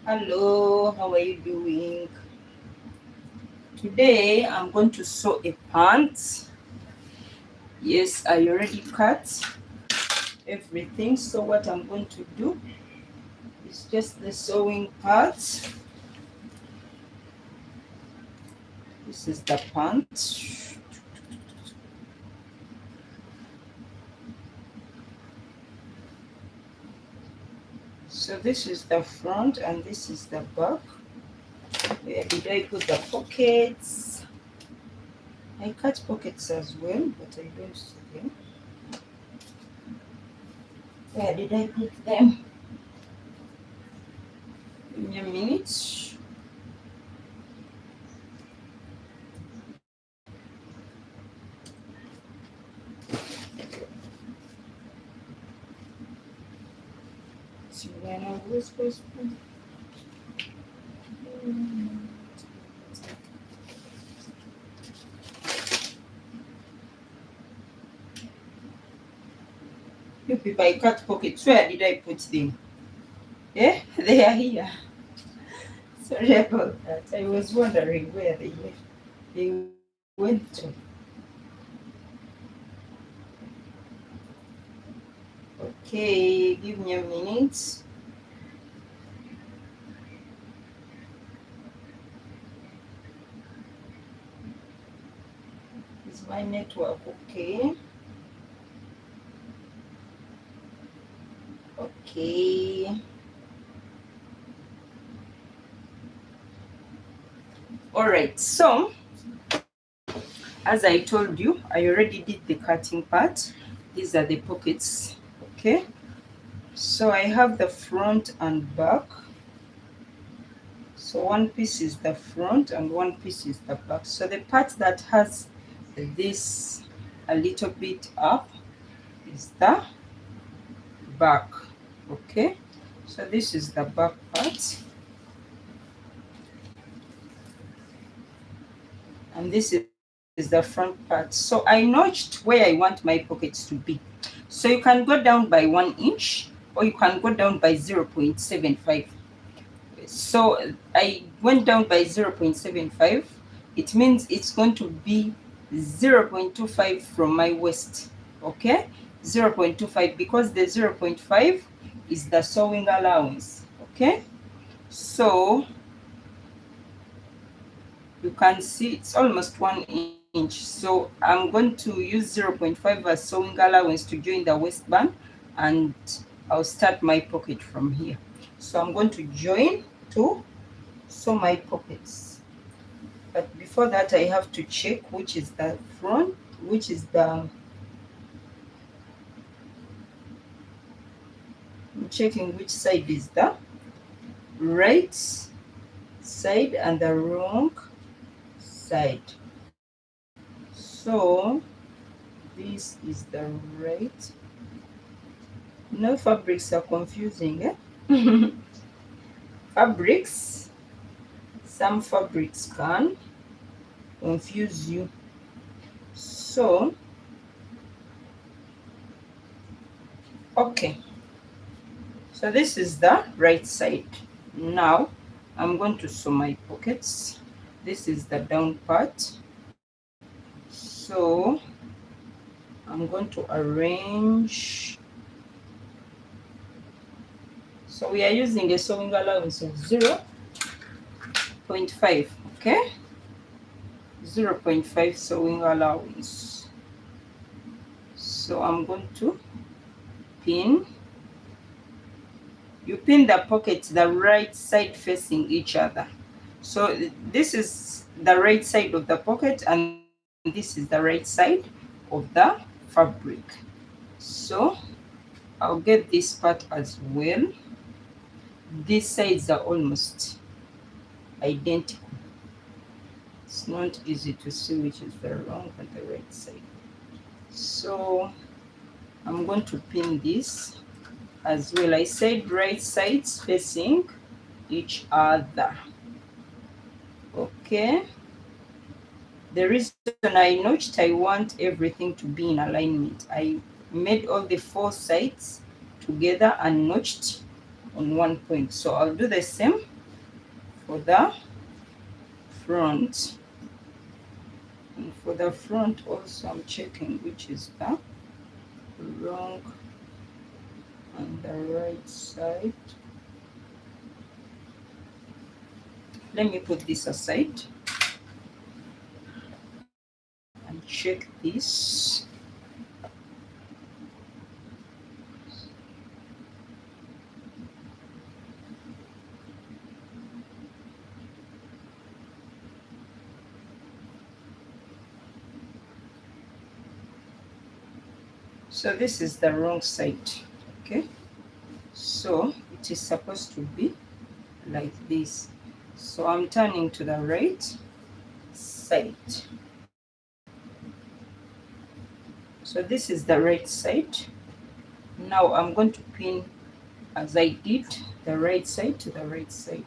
Hello, how are you doing? Today I'm going to sew a pant. Yes, I already cut everything. So what I'm going to do is just the sewing part. This is the pant. So this is the front and this is the back. Where did I put the pockets? I cut pockets as well, but I don't see them. Where did I put them? Give me a minute. So when I was supposed to you people, I cut pockets. Where did I put them? Yeah, they are here. Sorry about that. I was wondering where they went to. Okay, give me a minute. Is my network okay? Okay. All right, so as I told you, I already did the cutting part. These are the pockets. Okay, so I have the front and back. So one piece is the front and one piece is the back. So the part that has this a little bit up is the back. Okay, so this is the back part and this is the front part. So I notched where I want my pockets to be. So you can go down by 1 inch or you can go down by 0.75. So I went down by 0.75. It means it's going to be 0.25 from my waist. Okay, 0.25 because the 0.5 is the sewing allowance. Okay, so you can see it's almost 1 inch. So I'm going to use 0.5 as sewing allowance to join the waistband, and I'll start my pocket from here. So I'm going to join to sew my pockets, but before that I have to check which is the front, which is the I'm checking which side is the right side and the wrong side. So this is the right. No, fabrics are confusing, eh? Fabrics, some fabrics can confuse you. So okay, so this is the right side. Now I'm going to sew my pockets. This is the down part. So I'm going to arrange. So we are using a sewing allowance of 0.5. Okay, 0.5 sewing allowance. So I'm going to pin. You pin the pockets the right side facing each other. So this is the right side of the pocket and this is the right side of the fabric. So I'll get this part as well. These sides are almost identical. It's not easy to see which is the wrong and the right side. So I'm going to pin this as well. I said right sides facing each other. Okay, the reason I notched, I want everything to be in alignment. I made all the 4 sides together and notched on one point. So I'll do the same for the front. And for the front also I'm checking which is the wrong and the right side. Let me put this aside and check this. So this is the wrong side, okay? So it is supposed to be like this. So I'm turning to the right side. So this is the right side. Now I'm going to pin as I did the right side to the right side.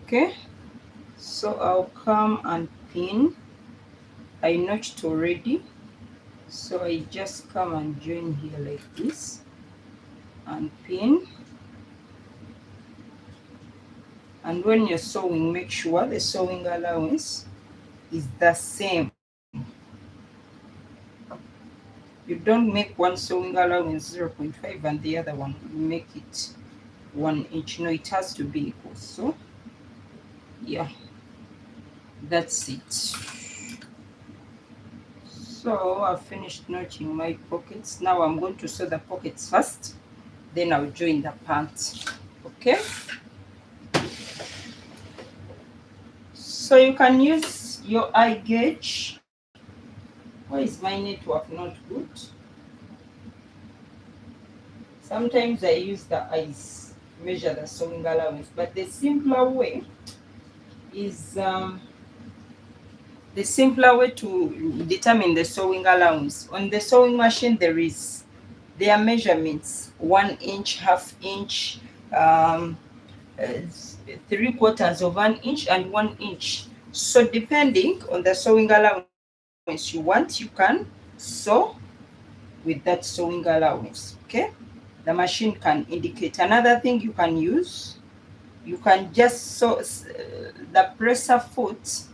Okay, so I'll come and pin. I notched already, so I just come and join here like this and pin. And when you're sewing, make sure the sewing allowance is the same. You don't make one sewing allowance 0.5 and the other one you make it 1 inch. No, it has to be equal. So yeah, that's it. So I've finished notching my pockets. Now I'm going to sew the pockets first, then I'll join the pants. Okay, so you can use your eye gauge. Why is my network not good? Sometimes I use the eyes to measure the sewing allowance, but the simpler way is to determine the sewing allowance. On the sewing machine, there are measurements: 1 inch, half inch, 3/4 of an inch, and 1 inch. So depending on the sewing allowance you want, you can sew with that sewing allowance. Okay, the machine can indicate. Another thing you can use, you can just sew the presser foot.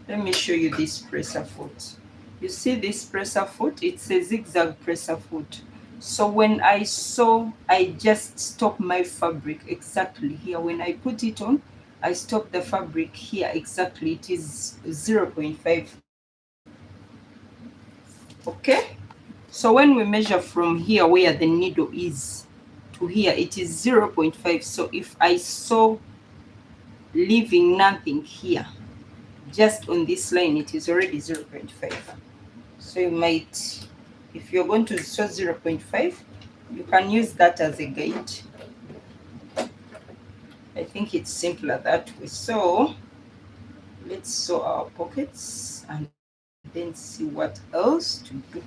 Let me show you this presser foot. You see this presser foot? It's a zigzag presser foot. So when I sew, I just stop my fabric exactly here. When I put it on, I stop the fabric here exactly. It is 0.5. Okay? So when we measure from here where the needle is to here, it is 0.5. So if I sew leaving nothing here, just on this line, it is already 0.5. So you might, if you're going to sew 0.5, you can use that as a guide. I think it's simpler that way. So let's sew our pockets and then see what else to do.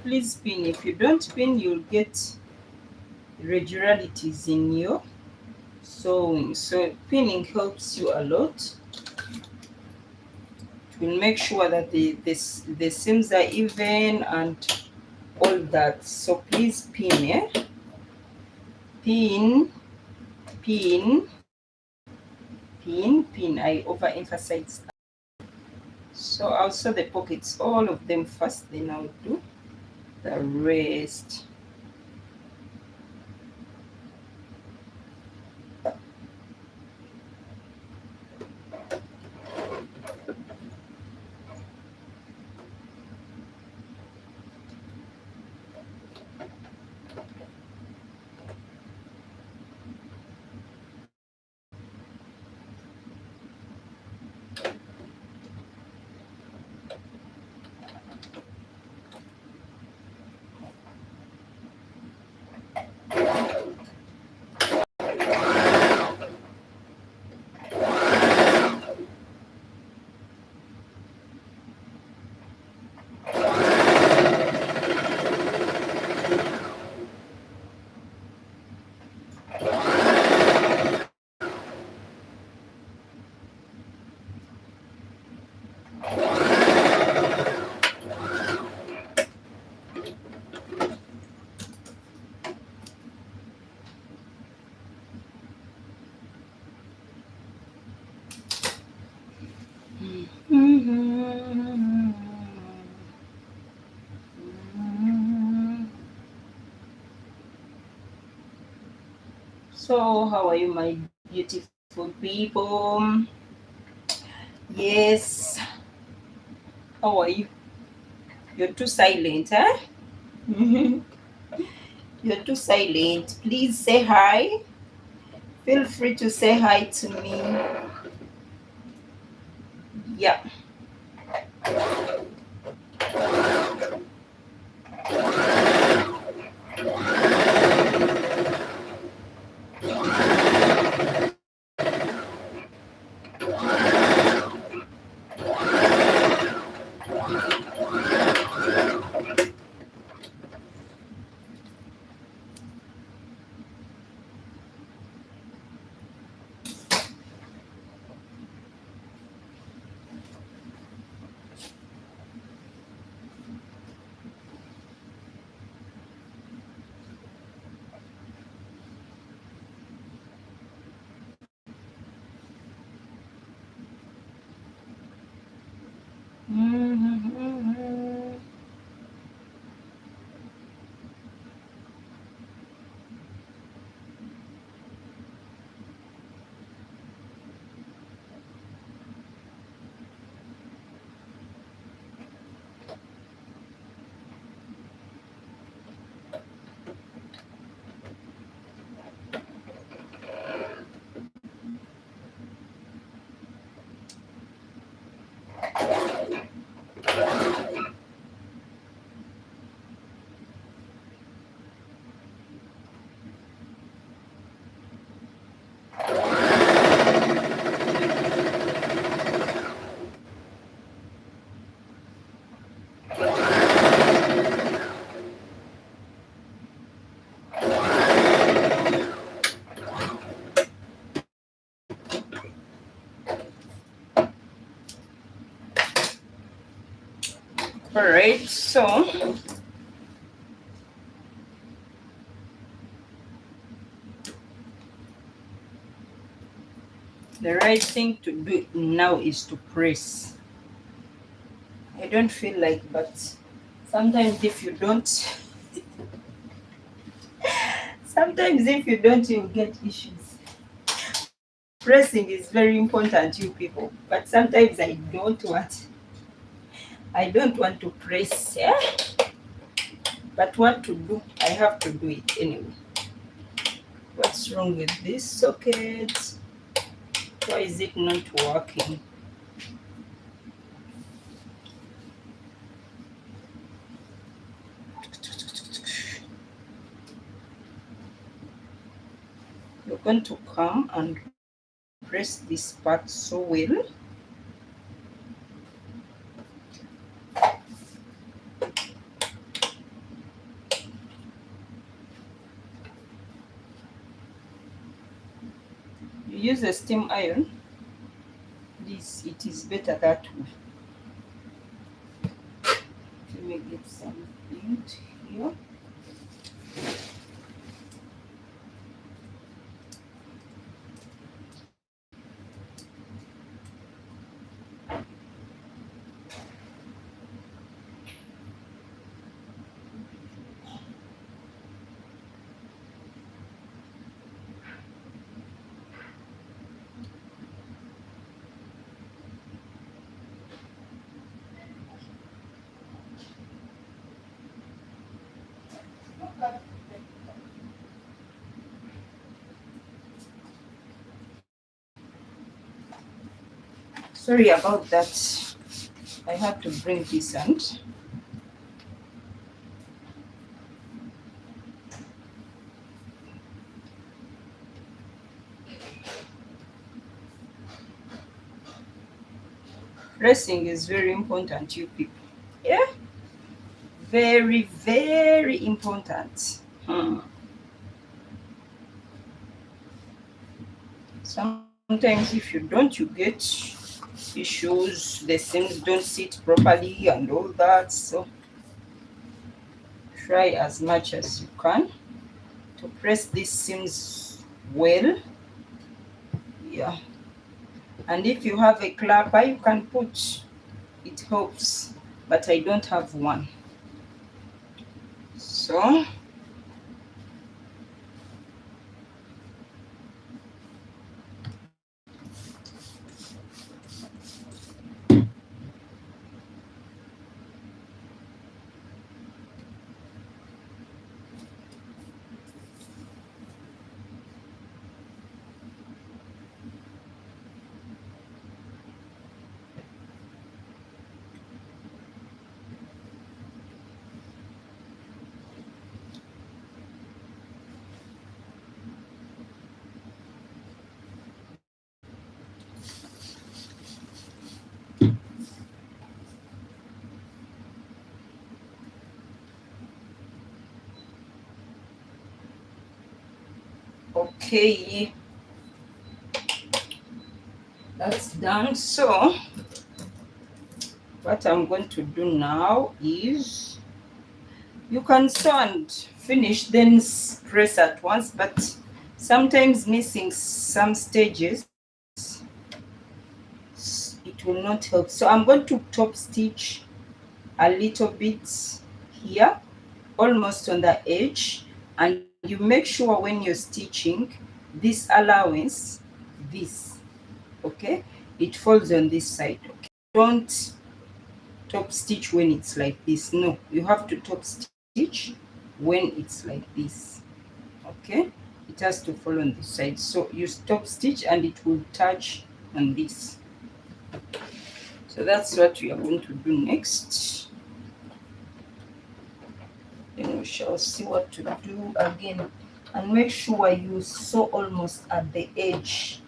Please pin. If you don't pin, you'll get irregularities in your sewing. So pinning helps you a lot. It will make sure that the seams are even and all that. So please pin, yeah? Pin, pin, pin, pin. I overemphasize that. So I'll sew the pockets, all of them first, then I'll do the rest. So, how are you, my beautiful people? Yes, how are you? You're too silent, huh? You're too silent. Please say hi. Feel free to say hi to me. Yeah. All right. So, the right thing to do now is to press. I don't feel like, but sometimes if you don't, sometimes if you don't, you'll get issues. Pressing is very important, you people, but sometimes I don't want to press, yeah? But what to do? I have to do it anyway. What's wrong with this socket? Why is it not working? You're going to come and press this part so well. You use a steam iron. It is better that way. Let me get some paint here. Sorry about that. I had to bring this and pressing is very important, you people. Yeah, very, very important. Sometimes if you don't, you get issues. The seams don't sit properly and all that. So try as much as you can to press these seams well. Yeah. And if you have a clapper, you can put, it helps, but I don't have one. So okay, that's done. So what I'm going to do now is, you can sew and finish, then press at once, but sometimes missing some stages, it will not help. So I'm going to top stitch a little bit here, almost on the edge, and you make sure when you're stitching, this allowance, this, okay, it falls on this side. Okay, don't top stitch when it's like this. No, you have to top stitch when it's like this. Okay, it has to fall on this side, so you top stitch and it will touch on this. So that's what we are going to do next. Then we shall see what to do again, and make sure you sew almost at the edge.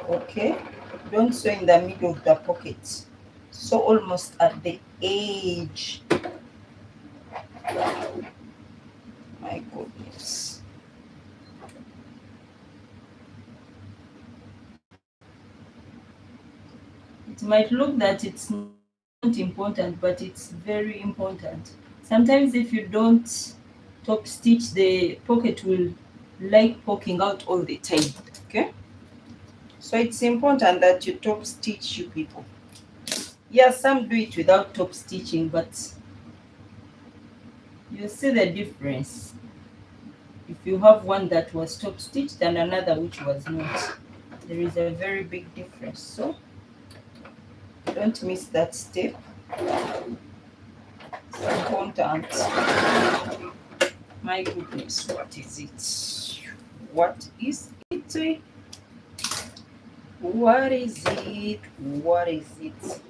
Okay, don't sew in the middle of the pocket, sew almost at the edge. My goodness. It might look that it's not important, but it's very important. Sometimes if you don't top stitch, the pocket will like poking out all the time. Okay, so it's important that you top stitch, you people. Yeah, some do it without top stitching, but you see the difference if you have one that was top stitched and another which was not. There is a very big difference, so don't miss that step. It's important. My goodness, what is it? What is it? What is it? What is it?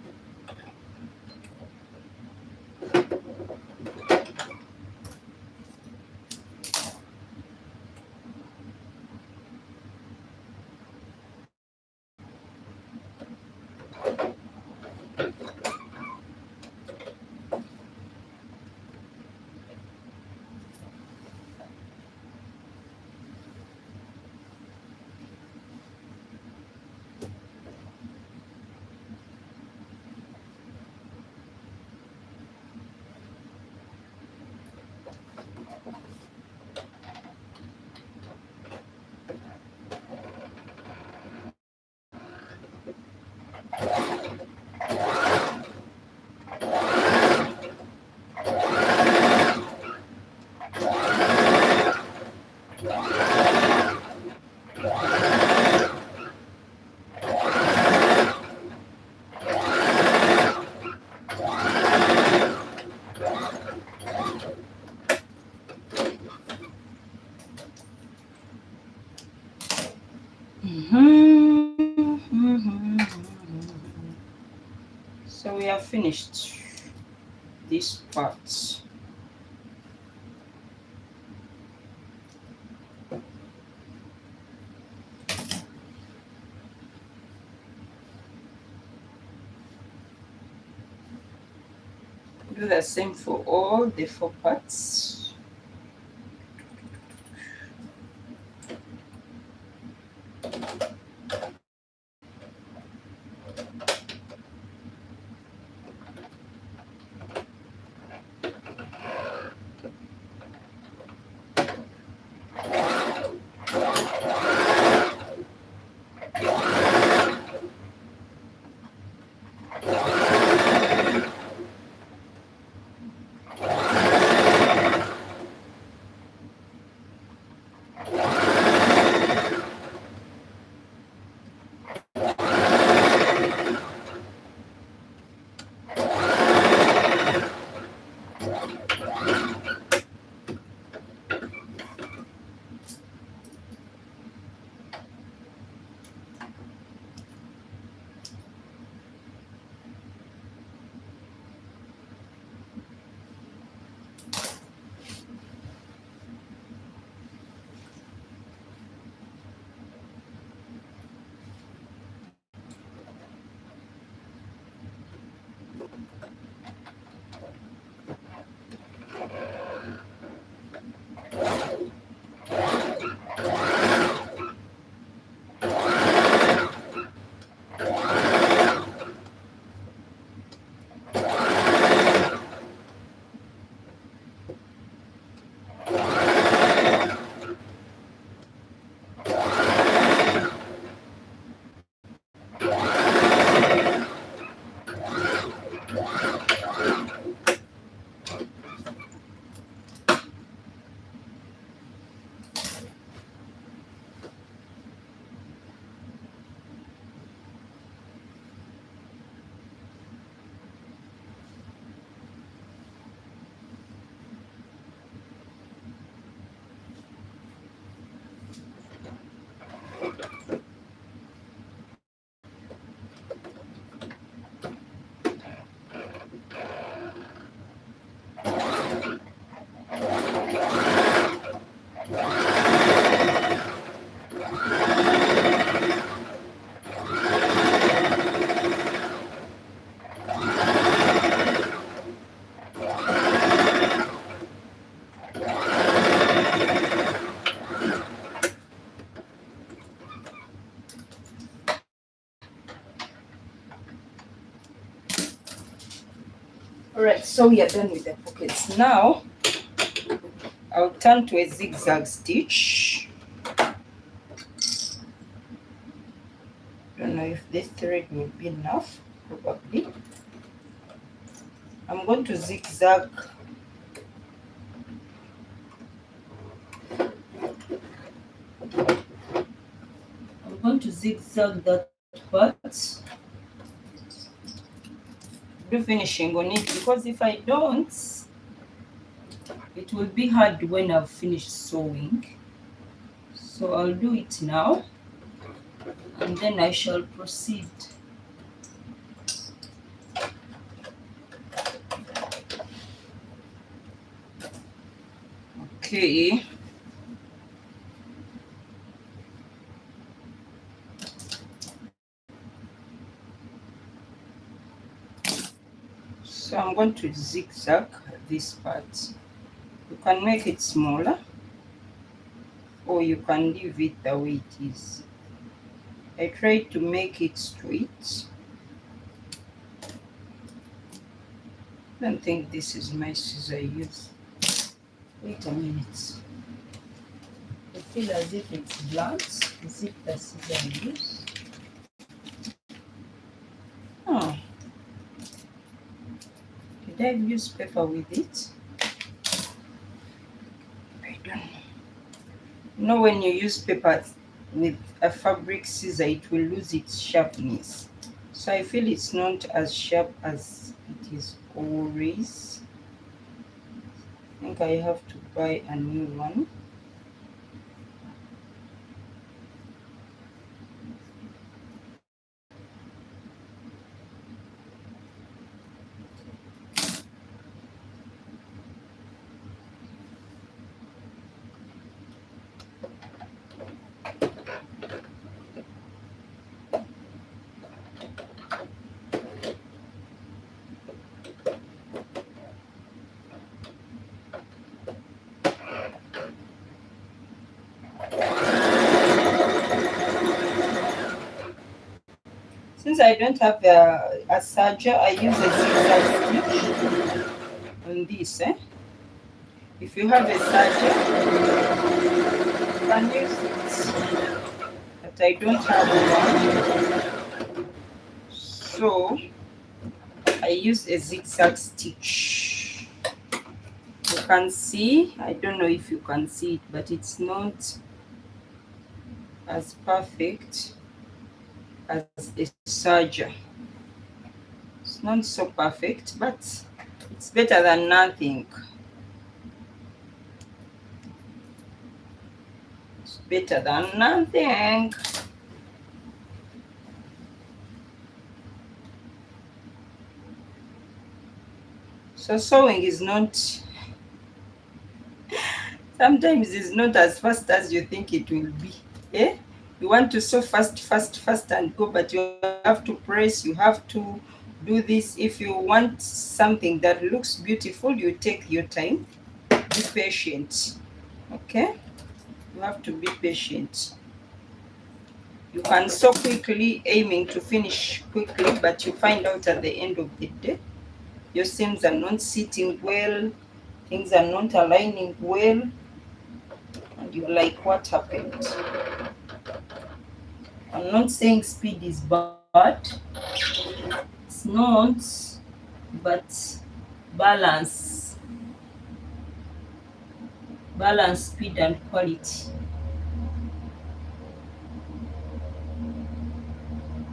So we have finished this part. Do the same for all the 4 parts. Alright, so we are done with the pockets. Now I'll turn to a zigzag stitch. Don't know if this thread will be enough, probably. I'm going to zigzag that part. Do finishing on it, because if I don't, it will be hard when I've finished sewing. So I'll do it now, and then I shall proceed. Okay. So I'm going to zigzag this part. You can make it smaller, or you can leave it the way it is. I try to make it straight. I don't think this is my scissors I use. Wait a minute. I feel as if it's blunt. Is it the scissors I use? Oh. Did I use paper with it? I don't know. You know, when you use paper with a fabric scissor, it will lose its sharpness. So I feel it's not as sharp as it is always. I think I have to buy a new one. Since I don't have a serger, I use a zigzag stitch on this. If you have a serger, you can use it. But I don't have one. So I use a zigzag stitch. You can see, I don't know if you can see it, but it's not as perfect as a serger. It's not so perfect, but it's better than nothing. It's better than nothing. So sewing is not, sometimes it's not as fast as you think it will be. Eh? You want to sew fast, fast, fast and go, but you have to press, you have to do this. If you want something that looks beautiful, you take your time. Be patient. Okay? You have to be patient. You can sew quickly, aiming to finish quickly, but you find out at the end of the day, your seams are not sitting well, things are not aligning well, and you're like, what happened? I'm not saying speed is bad, it's not, but balance, speed and quality.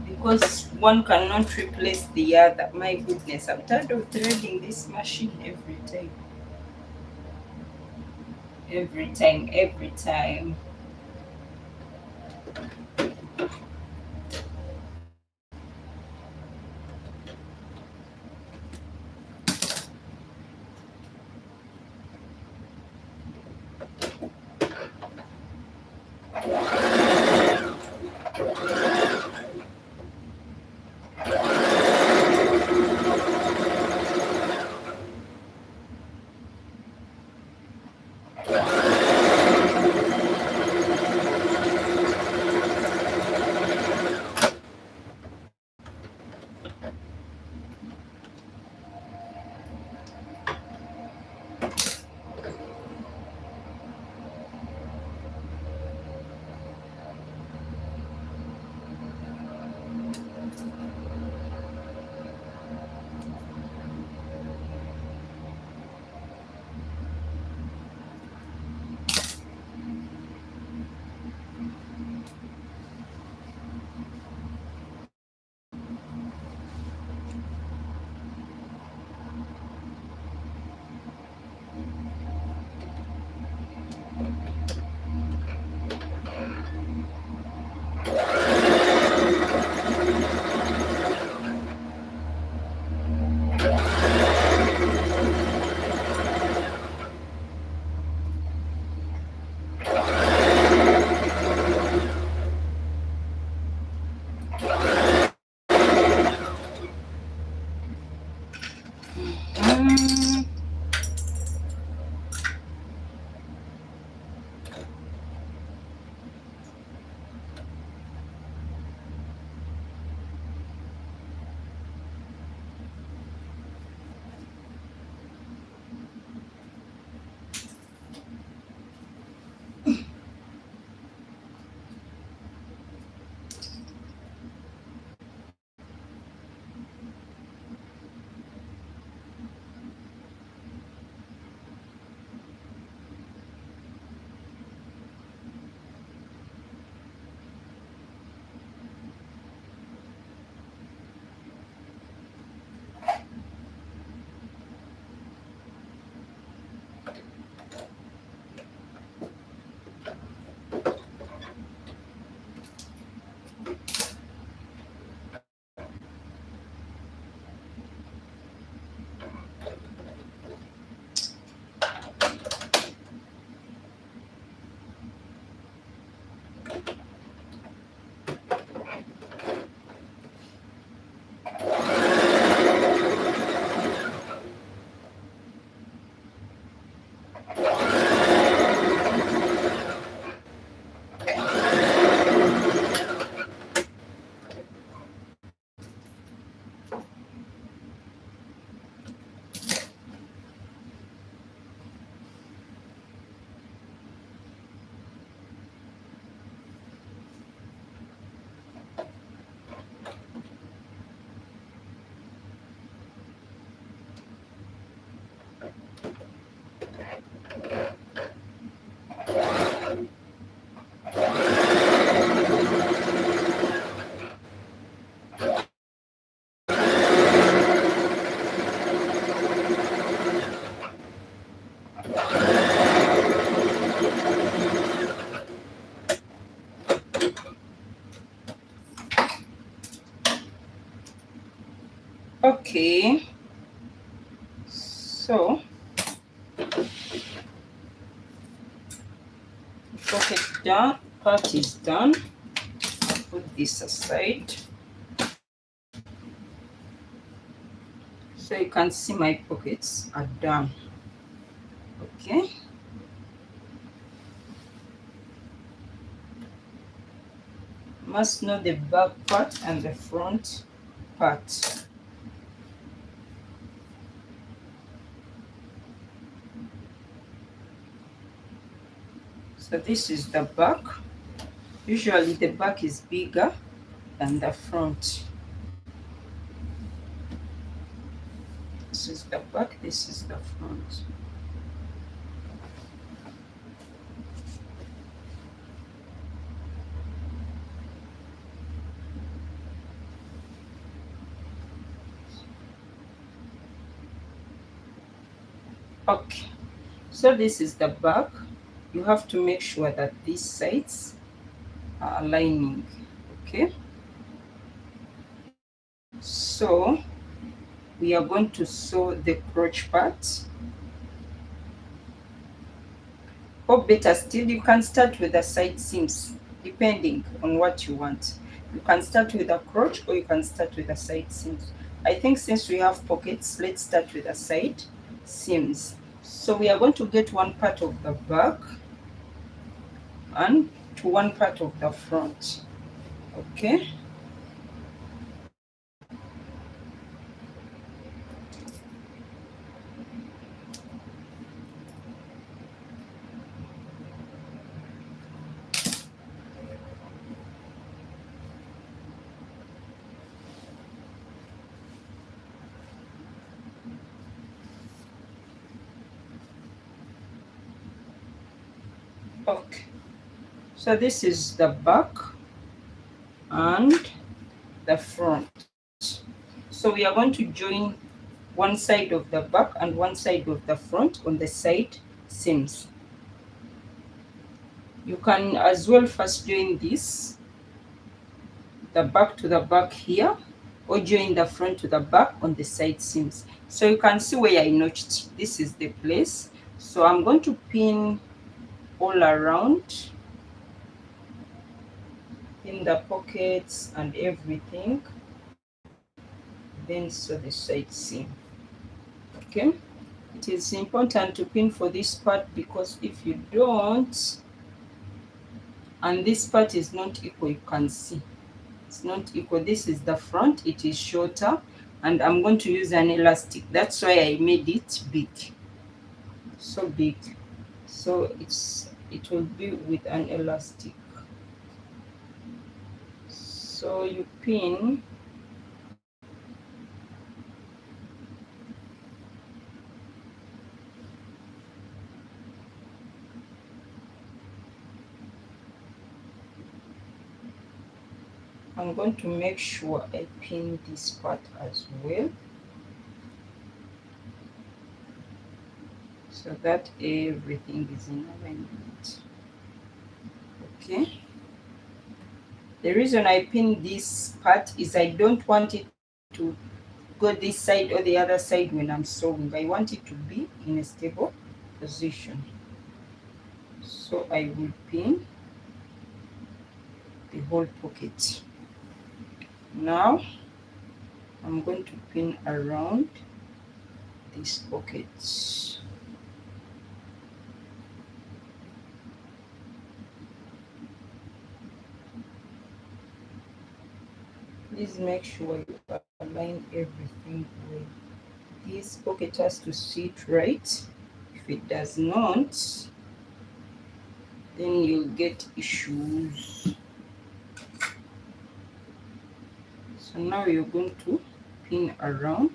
Because one cannot replace the other. My goodness, I'm tired of threading this machine every time. Every time, every time. Okay, so pocket done, part is done. I'll put this aside so you can see my pockets are done. Okay, must know the back part and the front part. So this is the back. Usually the back is bigger than the front. This is the back, this is the front. Okay, so this is the back. You have to make sure that these sides are aligning. Okay, so we are going to sew the crotch part. Or better still, you can start with the side seams depending on what you want. You can start with a crotch or you can start with the side seams. I think since we have pockets, let's start with the side seams. So we are going to get one part of the back and to one part of the front. Okay, okay, so this is the back and the front. So we are going to join one side of the back and one side of the front on the side seams. You can as well first join this, the back to the back here, or join the front to the back on the side seams. So you can see where I notched. This is the place. So I'm going to pin all around in the pockets and everything, then sew the side seam. Okay, it is important to pin for this part because if you don't, and this part is not equal, you can see it's not equal. This is the front, it is shorter, and I'm going to use an elastic. That's why I made it big, so big. So it will be with an elastic. So you pin I'm going to make sure I pin this part as well, so that everything is in alignment. Okay, the reason I pin this part is I don't want it to go this side or the other side when I'm sewing. I want it to be in a stable position. So I will pin the whole pocket. Now I'm going to pin around these pockets. Please make sure you align everything well. This pocket has to sit right. If it does not, then you'll get issues. So now you're going to pin around.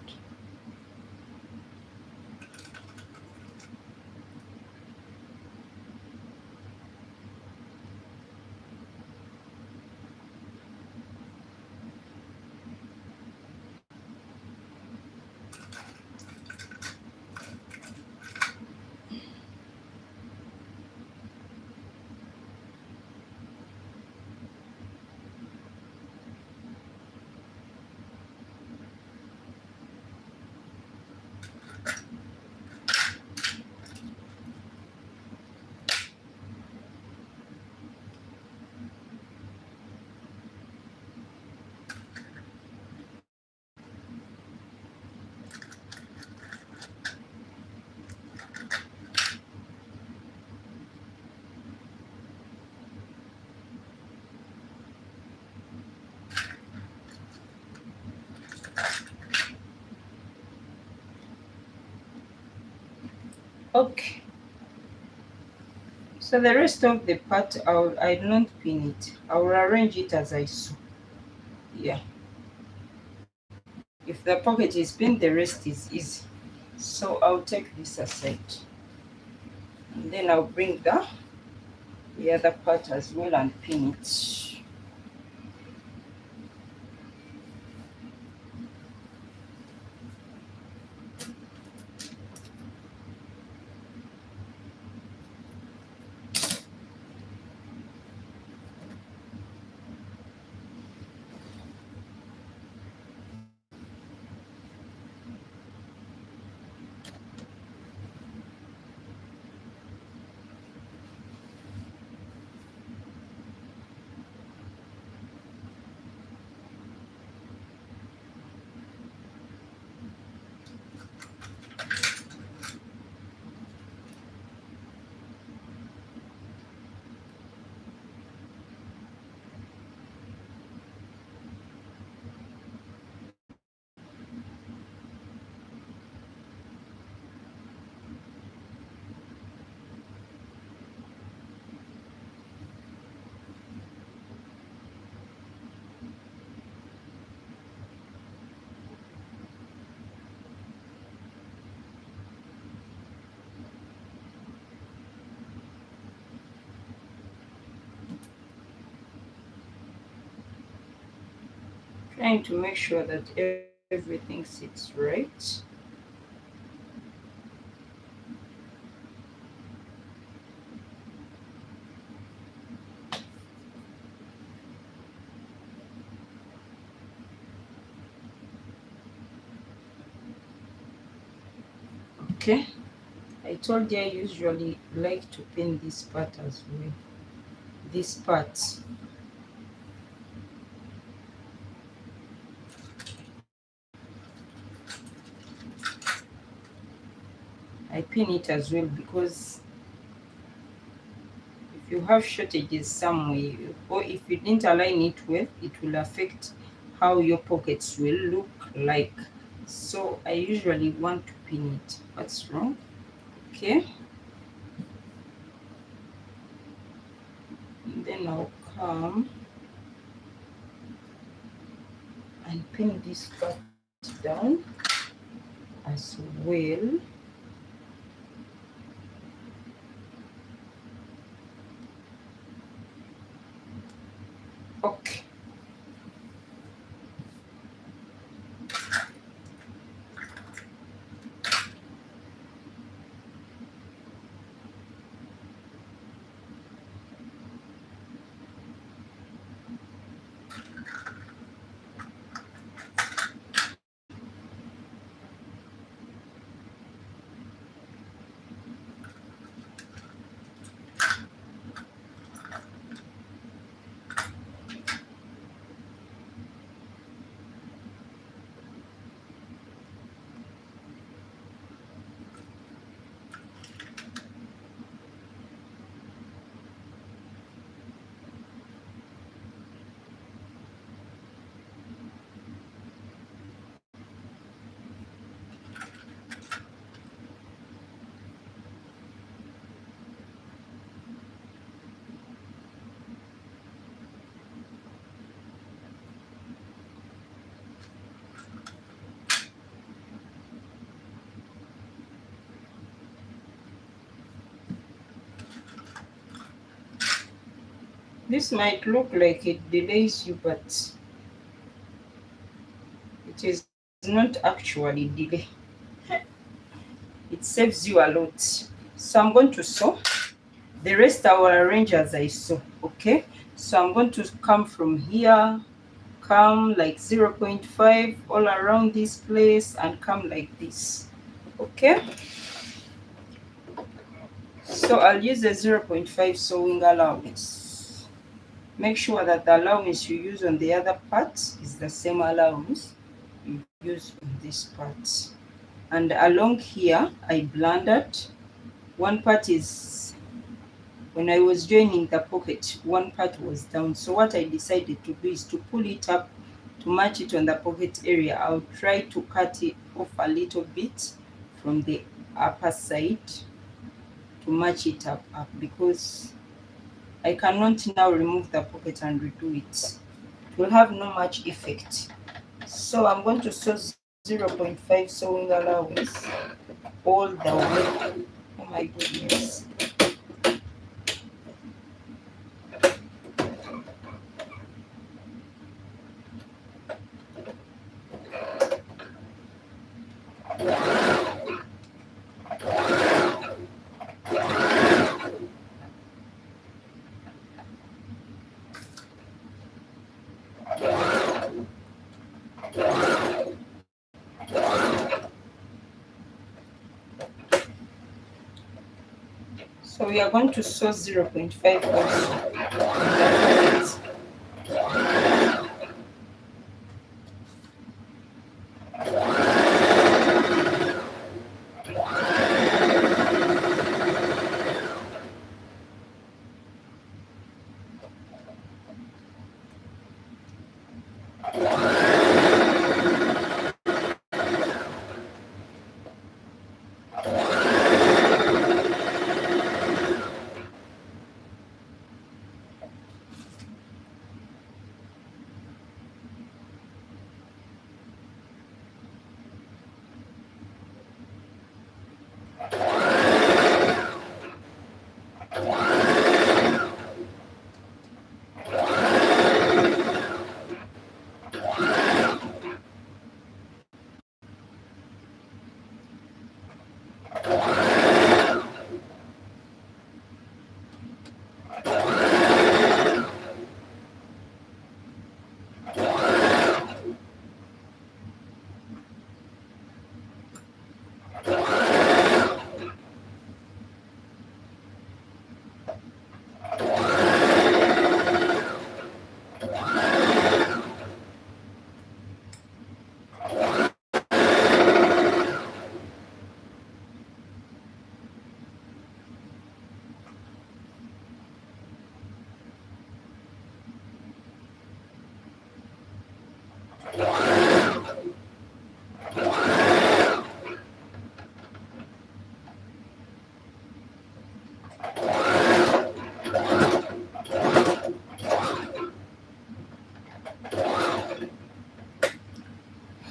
Okay, so the rest of the part I don't pin it. I will arrange it as I saw. Yeah, if the pocket is pinned, the rest is easy. So I'll take this aside, and then I'll bring the other part as well and pin it. Trying to make sure that everything sits right. Okay, I told you I usually like to pin this part as well. This part. I pin it as well because if you have shortages somewhere or if you didn't align it well, it will affect how your pockets will look like. So I usually want to pin it. What's wrong? Okay, and then I'll come and pin this part down as well. Okay. This might look like it delays you, but it is not actually delay. It saves you a lot. So I'm going to sew. The rest I will arrange as I sew, okay? So I'm going to come from here, come like 0.5 all around this place and come like this, okay? So I'll use the 0.5 sewing allowance. Make sure that the allowance you use on the other part is the same allowance you use on this part. And along here, I blended. One part is, when I was joining the pocket, one part was down. So what I decided to do is to pull it up to match it on the pocket area. I'll try to cut it off a little bit from the upper side match it up because I cannot now remove the pocket and redo it. It will have no much effect. So I'm going to sew 0.5 sewing allowance all the way. Oh my goodness. So we are going to sew 0.5 also.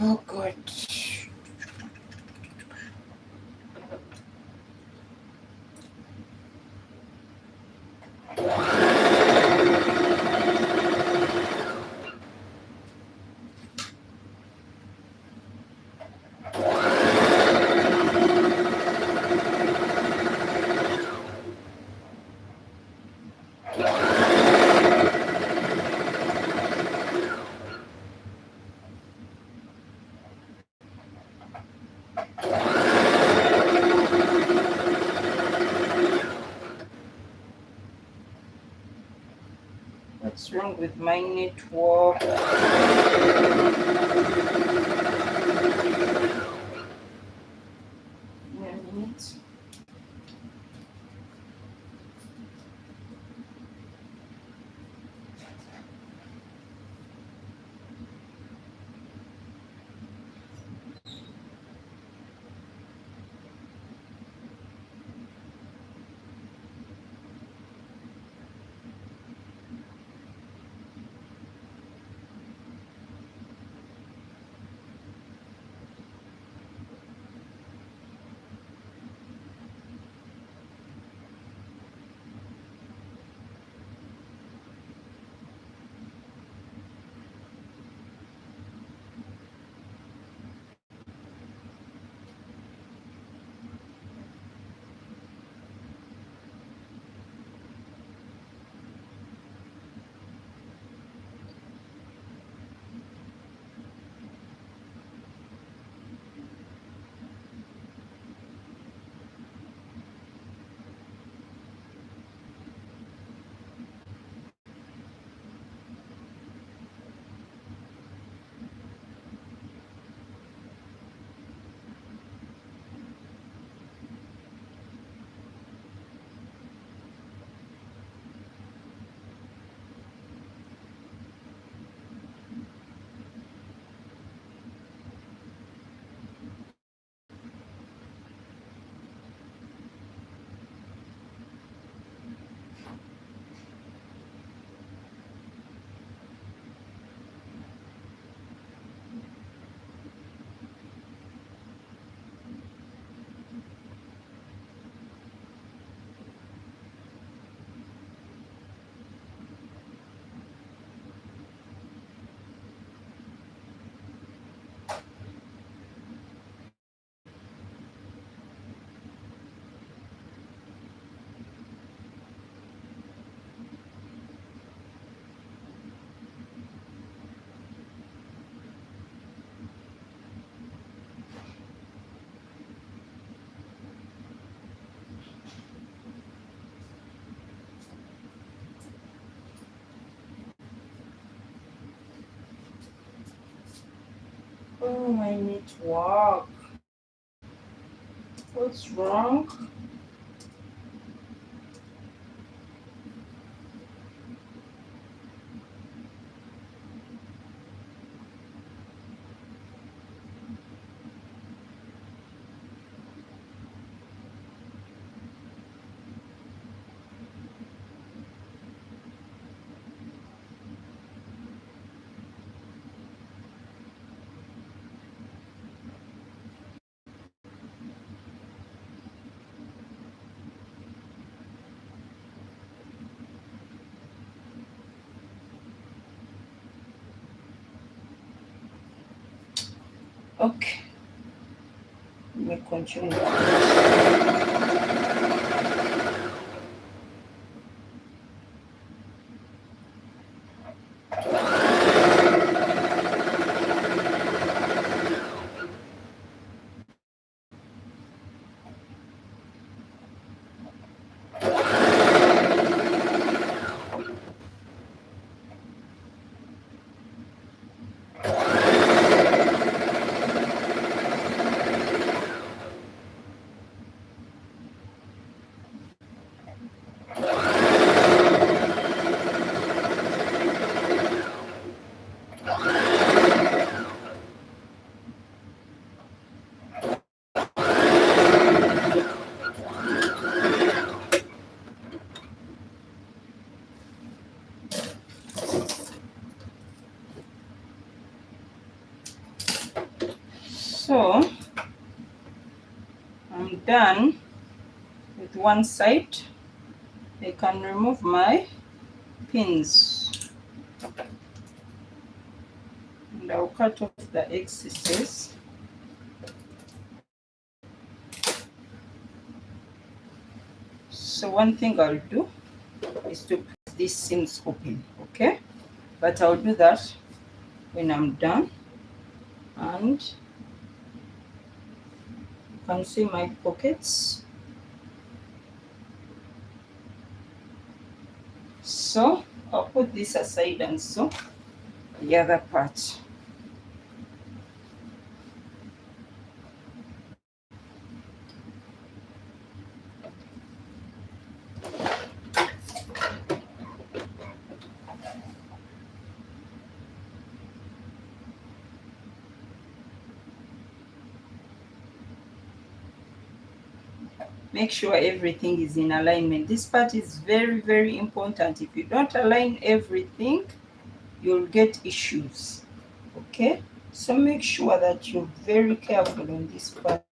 Oh God. What's wrong with my network? Give me a minute. Oh, my network. What's wrong? Okay, let me continue. So I'm done with one side. I can remove my pins and I'll cut off the excesses. So one thing I'll do is to put these seams open, okay? But I'll do that when I'm done. And you can see my pockets. So I'll put this aside and sew the other part. Make sure everything is in alignment. This part is very, very important. If you don't align everything, you'll get issues, okay? So make sure that you're very careful on this part.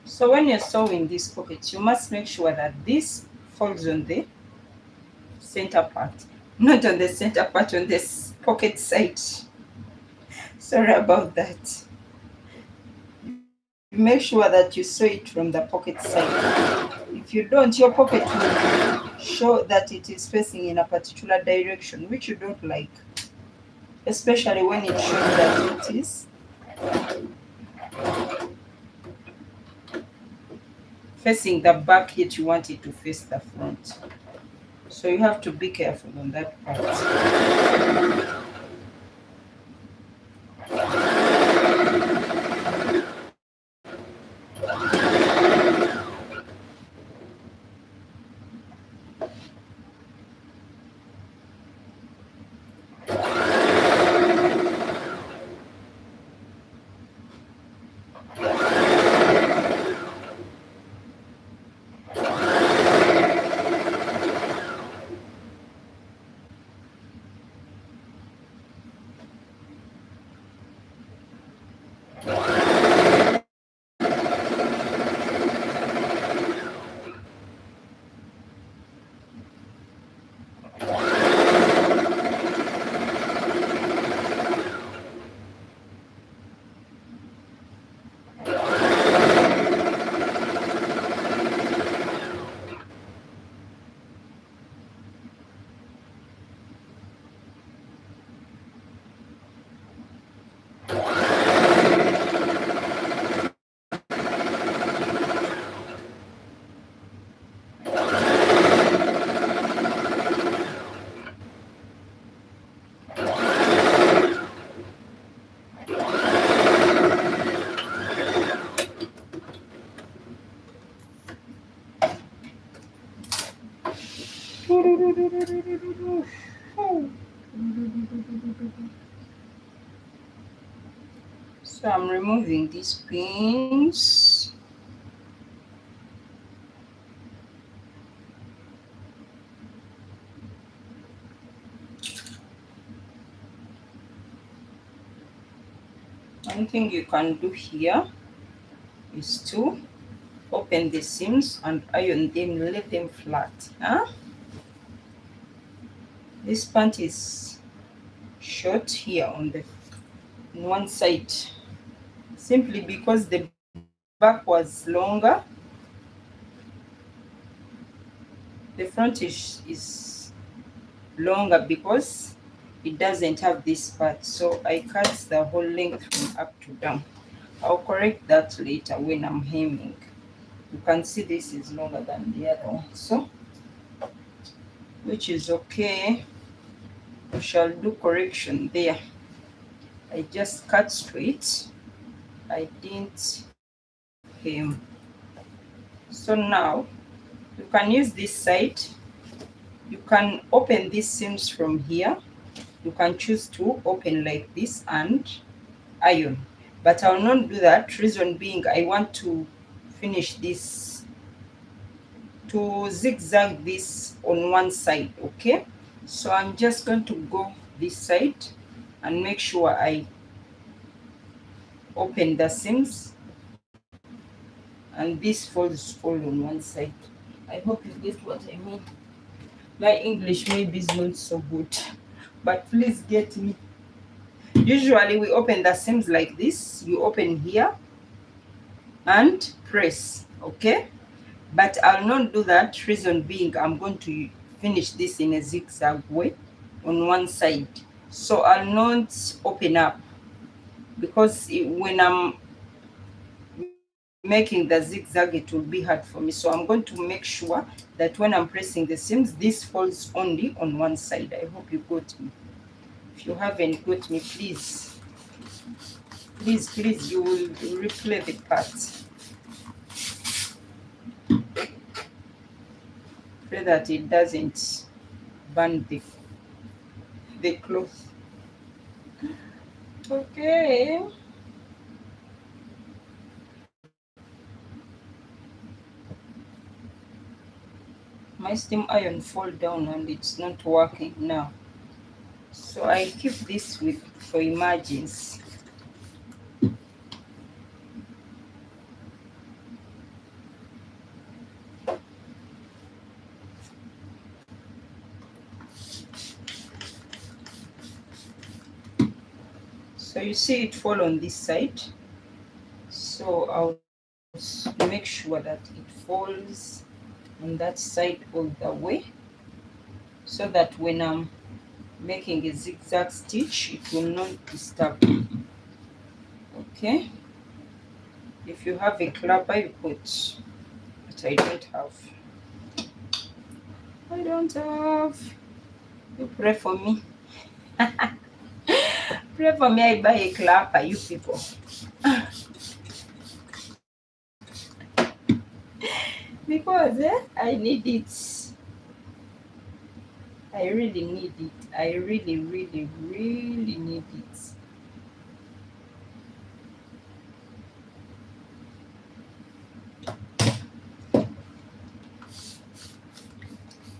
So when you're sewing these pockets, you must make sure that this falls on the center part, not on the center part, on this pocket side. Sorry about that. Make sure that you sew it from the pocket side. If you don't, your pocket will show that it is facing in a particular direction, which you don't like, especially when it shows that it is facing the back, yet you want it to face the front. So you have to be careful on that part. So I'm removing these pins. One thing you can do here is to open the seams and iron them, lay them flat. This pant is short here on the one side, simply because the back was longer. The front is longer because it doesn't have this part, so I cut the whole length from up to down. I'll correct that later when I'm hemming. You can see this is longer than the other one, so which is okay. We shall do correction there. I just cut straight, I didn't hem. So now you can use this side. You can open these seams from here. You can choose to open like this and iron, but I'll not do that. Reason being, I want to finish this, to zigzag this on one side. Okay, so I'm just going to go this side and make sure I open the seams, and this folds all on one side. I hope you get what I mean. My English maybe is not so good, but please get me. Usually we open the seams like this. You open here and press, okay? But I'll not do that. Reason being, I'm going to finish this in a zigzag way on one side. So I'll not open up, because when I'm making the zigzag, it will be hard for me. So I'm going to make sure that when I'm pressing the seams, this folds only on one side. I hope you got me. If you haven't got me, please, you will replay the part. Pray that it doesn't burn the cloth. Okay. My steam iron fall down and it's not working now. So I keep this with for emergency. So you see it fall on this side. So I'll make sure that it falls on that side all the way, so that when I'm making a zigzag stitch, it will not disturb. Okay. If you have a clapper, you put, but I don't have. You pray for me. Pray for me, I buy a clapper, you people. Because I need it. I really need it. I really need it.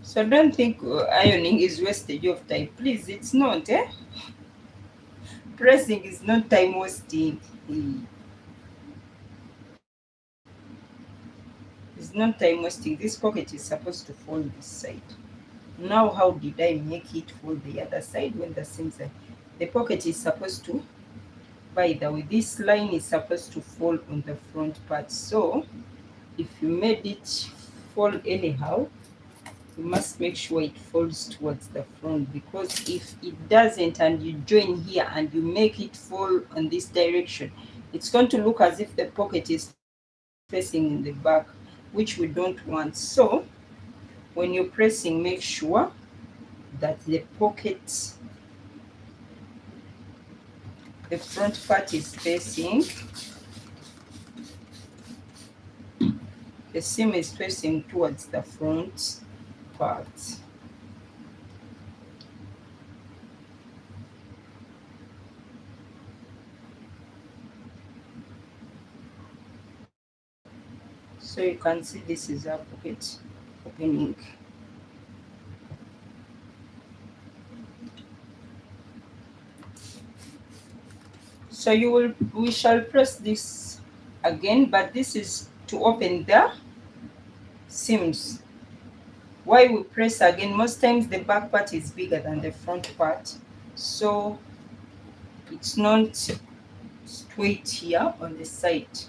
So don't think ironing is wastage of time. Please, it's not. Pressing is not time wasting. It's not time wasting. This pocket is supposed to fall this side. Now, how did I make it fall the other side when the seams are? The pocket is supposed to, by the way, this line is supposed to fall on the front part. So if you made it fall anyhow, you must make sure it falls towards the front, because if it doesn't and you join here and you make it fall on this direction, it's going to look as if the pocket is facing in the back, which we don't want. So when you're pressing, make sure that the pocket, the front part is facing, the seam is facing towards the front part. So you can see this is our pocket opening. So we shall press this again, but this is to open the seams. Why we press again? Most times the back part is bigger than the front part, so it's not straight here on the side.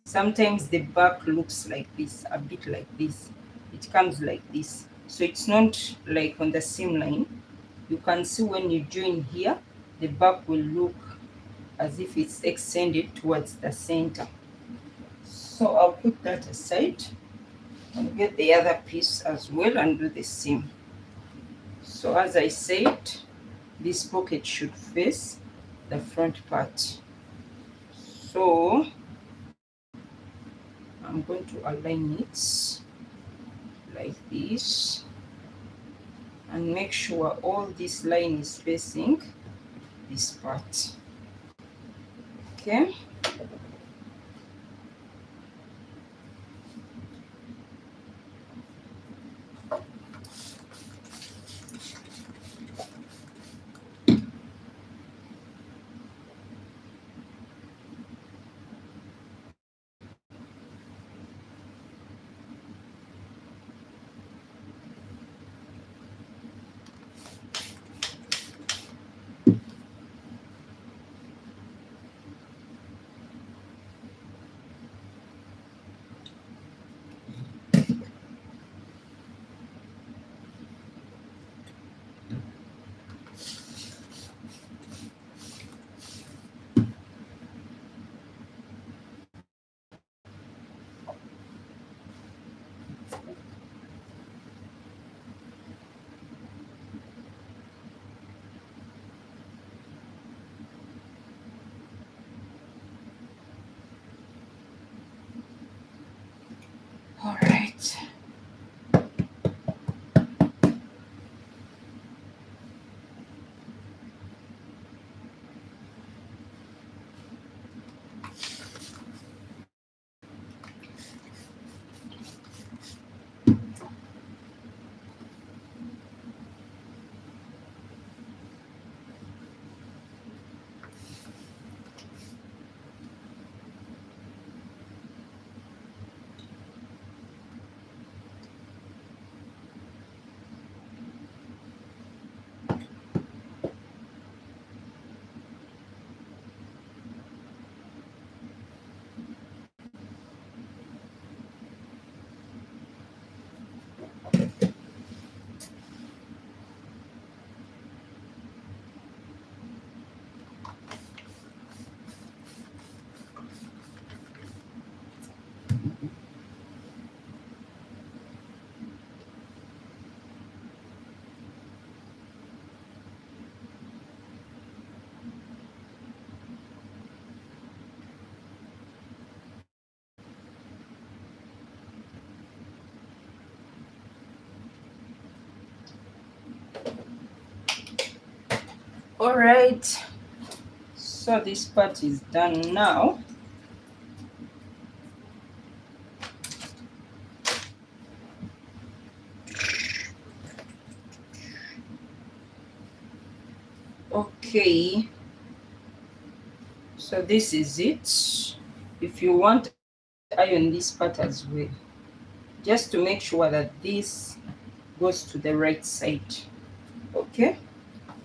Sometimes the back looks like this, a bit like this. It comes like this. So it's not like on the seam line. You can see when you join here, the back will look as if it's extended towards the center. So I'll put that aside and get the other piece as well and do the same. So as I said, this pocket should face the front part. So I'm going to align it like this and make sure all this line is facing this part. Okay. All right. All right. So this part is done now. Okay. So this is it. If you want, iron this part as well, just to make sure that this goes to the right side. Okay.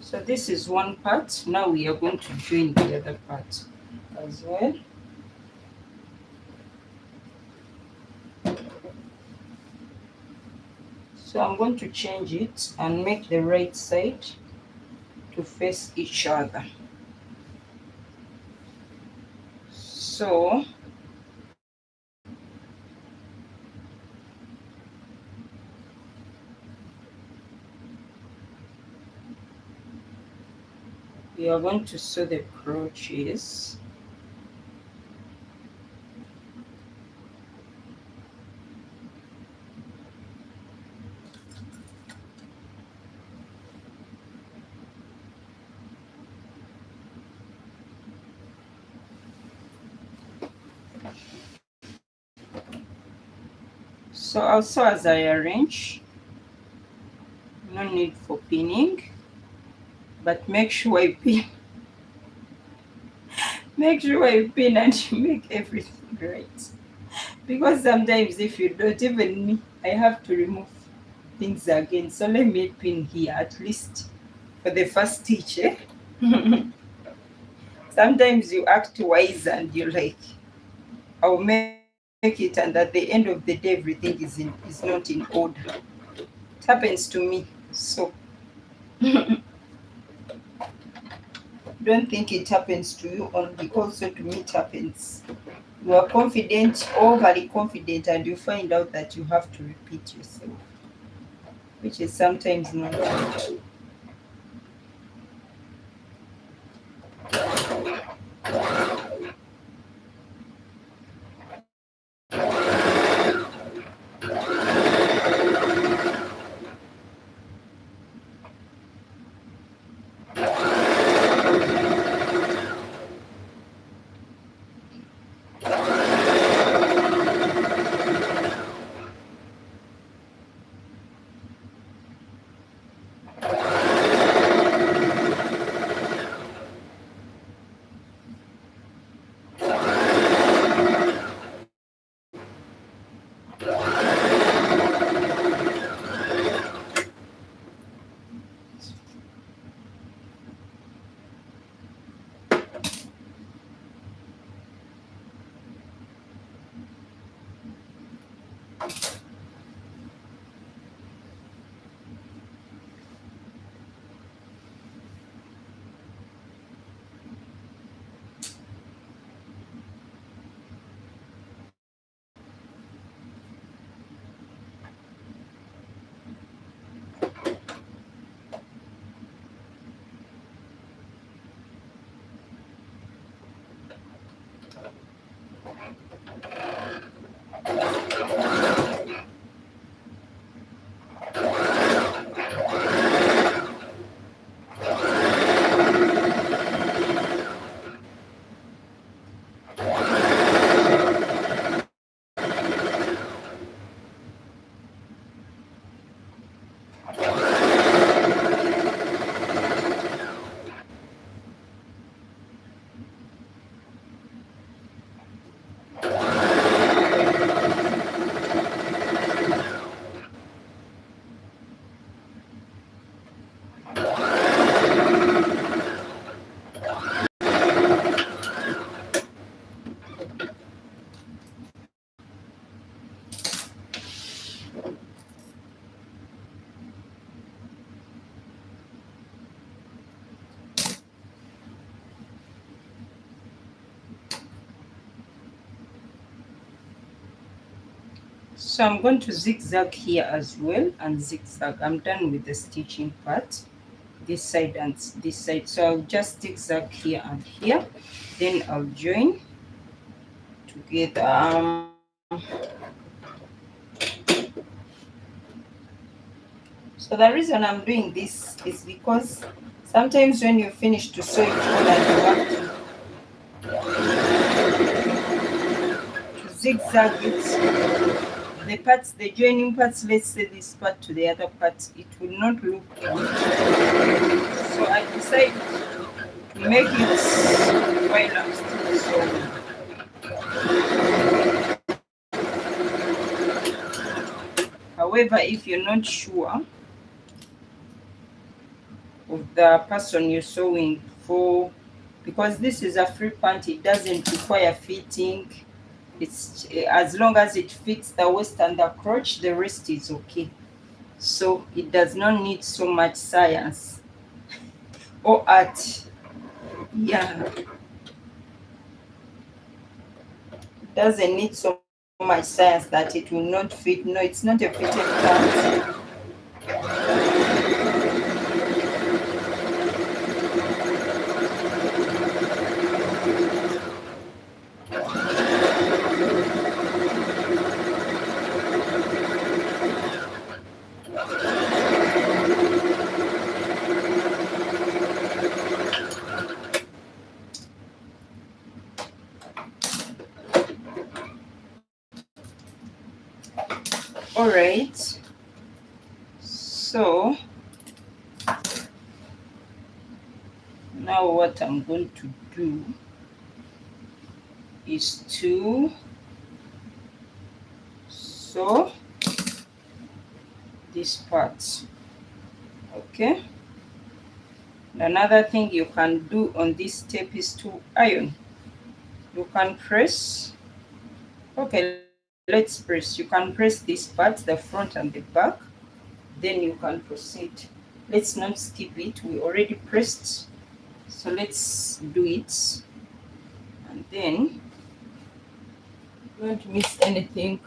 So this is one part. Now we are going to join the other part as well. So I'm going to change it and make the right side to face each other. So we are going to sew the crochets. So I'll sew as I arrange. No need for pinning, but make sure I pin. Make sure I pin and you make everything right. Because sometimes if you don't, even me, I have to remove things again. So let me pin here at least for the first stitch. Eh? Sometimes you act wise and you're like, I'll make it, and at the end of the day everything is not in order. It happens to me. So don't think it happens to you only, also to me it happens. You are confident, overly confident, and you find out that you have to repeat yourself, which is sometimes not good. So I'm going to zigzag here as well, and zigzag. I'm done with the stitching part, this side and this side. So I'll just zigzag here and here, then I'll join together. So the reason I'm doing this is because sometimes when you finish to sew it all and you want to zigzag it, the parts, the joining parts, let's say this part to the other part, it will not look good. So I decided to make it while I'm still sewing. However, if you're not sure of the person you're sewing for, because this is a free pant, it doesn't require fitting. It's as long as it fits the waist and the crotch, the rest is okay. So it does not need so much science or art. Yeah, it doesn't need so much science that it will not fit. No, it's not a fitted pant. All right, so now what I'm going to do is to sew this part. Okay, another thing you can do on this step is to iron. You can press, okay, let's press. You can press this part, the front and the back, then you can proceed. Let's not skip it, we already pressed, so let's do it, and then don't miss anything.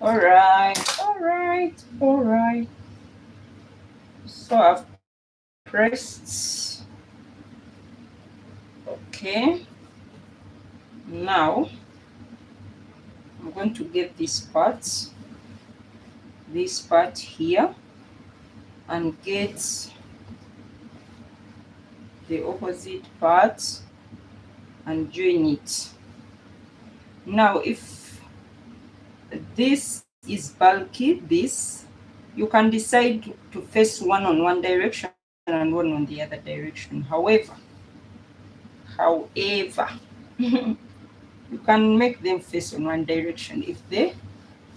All right, all right, all right. So I've pressed. Okay. Now I'm going to get this part here, and get the opposite part and join it. Now if this is bulky, you can decide to face one on one direction and one on the other direction. However you can make them face on one direction if the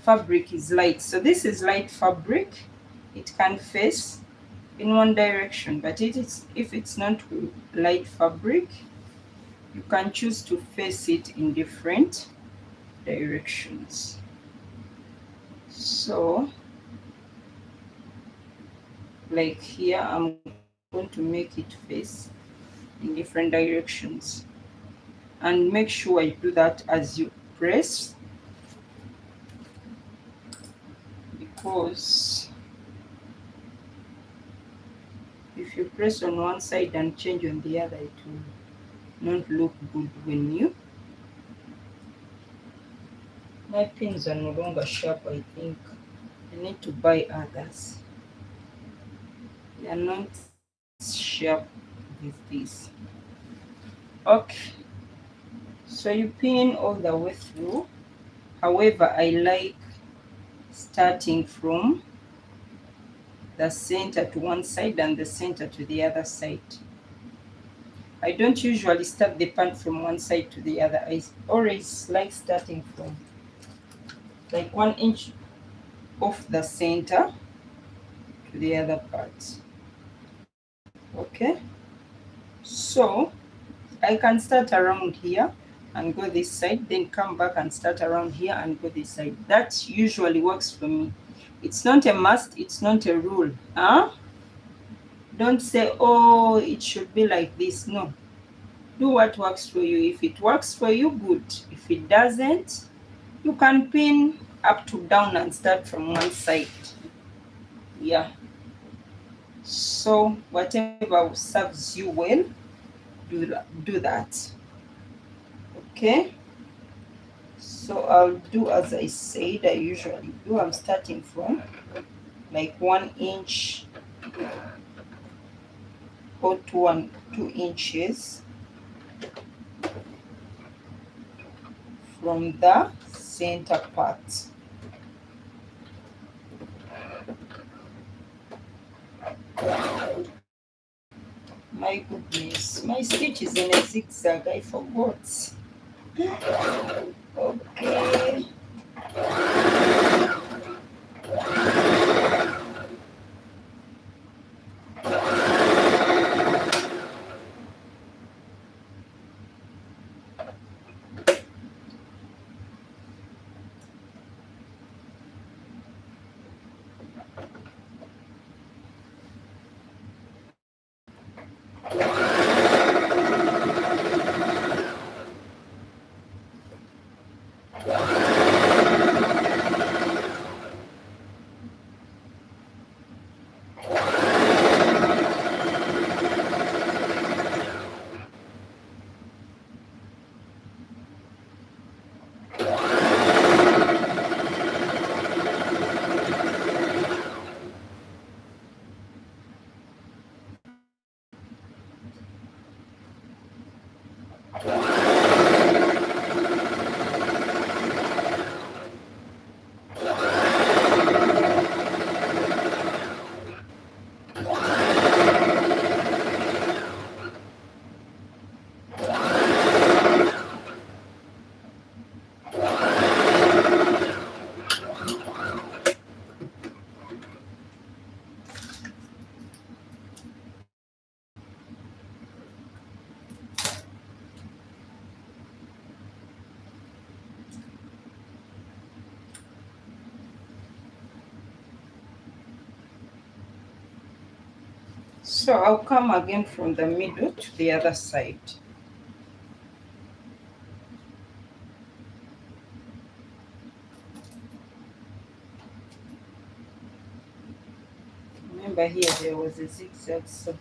fabric is light. So this is light fabric, it can face in one direction, but if it's not light fabric, you can choose to face it in different directions. So like here, I'm going to make it face in different directions, and make sure you do that as you press, because if you press on one side and change on the other, it will not look good when you... My pins are no longer sharp, I think. I need to buy others. They are not sharp, with this. Okay, so you pin all the way through. However, I like starting from the center to one side and the center to the other side. I don't usually start the pant from one side to the other. I always like starting from like 1 inch off the center to the other part. Okay, so I can start around here and go this side, then come back and start around here and go this side. That usually works for me. It's not a must, it's not a rule. Huh? Don't say, oh, it should be like this. No. Do what works for you. If it works for you, good. If it doesn't, you can pin up to down and start from one side. Yeah. So whatever serves you well, do that. Okay. So I'll do as I said I usually do. I'm starting from like 1 inch or 2 inches from the center part. My goodness, my stitch is in a zigzag. I forgot. Okay. So I'll come again from the middle to the other side. Remember here there was a zigzag, so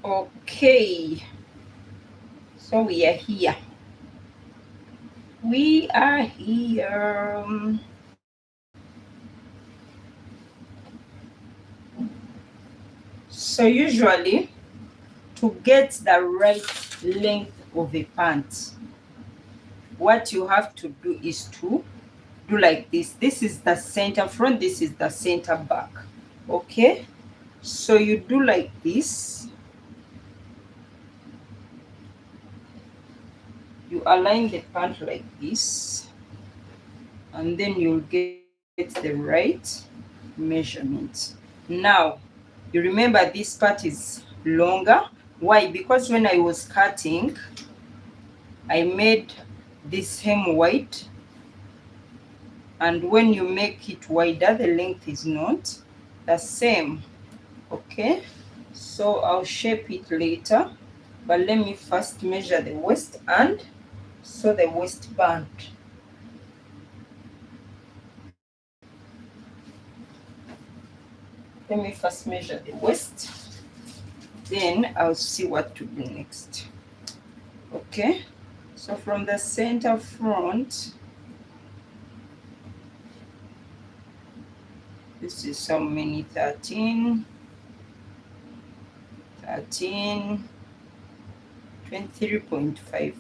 okay. So we are here. We are here. So usually, to get the right length of a pant, what you have to do is to do like this. This is the center front, this is the center back. Okay, so you do like this. You align the pant like this, and then you'll get the right measurement. Now, you remember this part is longer. Why? Because when I was cutting, I made this hem wide, and when you make it wider, the length is not the same. Okay, so I'll shape it later, but let me first measure the waist and sew the waistband. Let me first measure the waist, then I'll see what to do next. Okay, so from the center front, this is how many? 13, 23.5,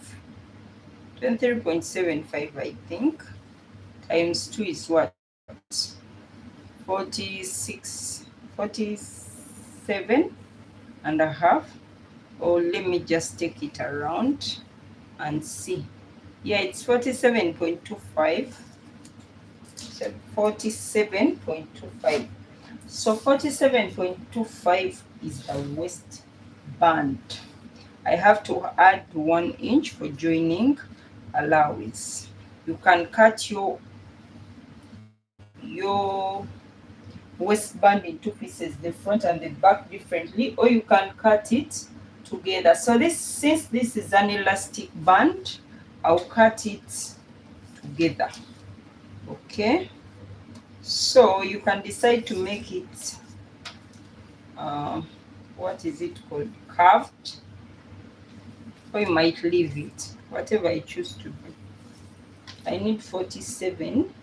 23.75, I think, times 2 is what? 47 and a half. Or let me just take it around and see. Yeah, it's 47.25. 47.25. So 47.25 is the waist band. I have to add 1 inch for joining allowance. You can cut your waistband in 2 pieces, the front and the back differently, or you can cut it together. So since this is an elastic band, I'll cut it together. Okay, so you can decide to make it what is it called, curved, or you might leave it, whatever I choose to do. I need 47.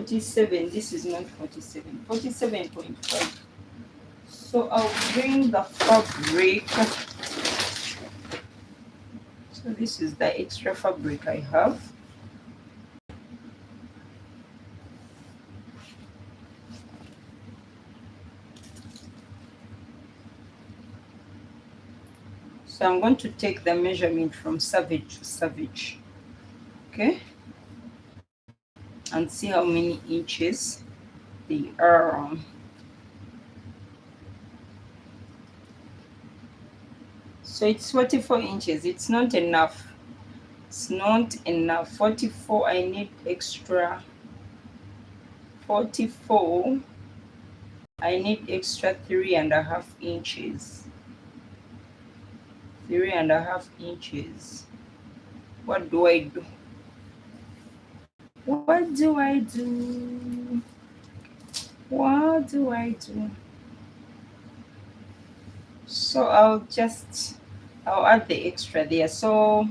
This is not 47, 47.5. So I'll bring the fabric. So this is the extra fabric I have. So I'm going to take the measurement from savage to savage. Okay, and see how many inches they are. So it's 44 inches. It's not enough. It's not enough. 44, I need extra 44. I need extra 3.5 inches. 3.5 inches. What do I do? What do I do? What do I do? So I'll add the extra there. So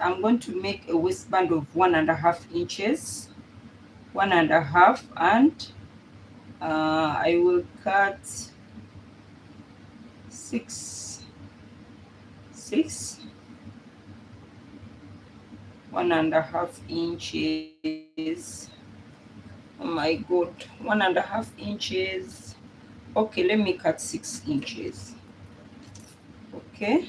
I'm going to make a waistband of 1.5 inches. 1.5, and I will cut 6, 1.5 inches. Oh my god, 1.5 inches. Okay, let me cut 6 inches. Okay,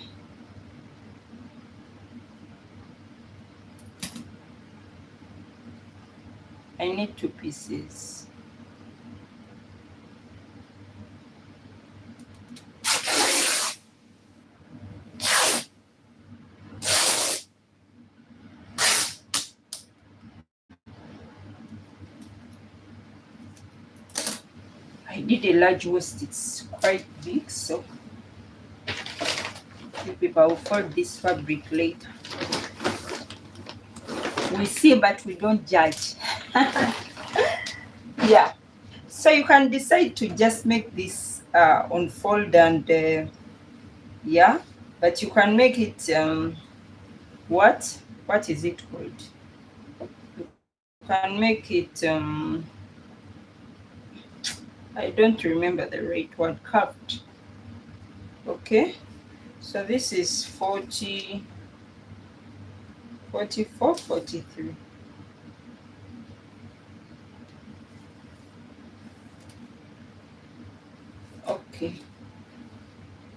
I need 2 pieces. I did a large waist, it's quite big, so people will fold this fabric later. We see, but we don't judge. Yeah, so you can decide to just make this unfold, and yeah, but you can make it what is it called? You can make it I don't remember the right word, curved. Okay, so this is 40, 44, 43. Okay,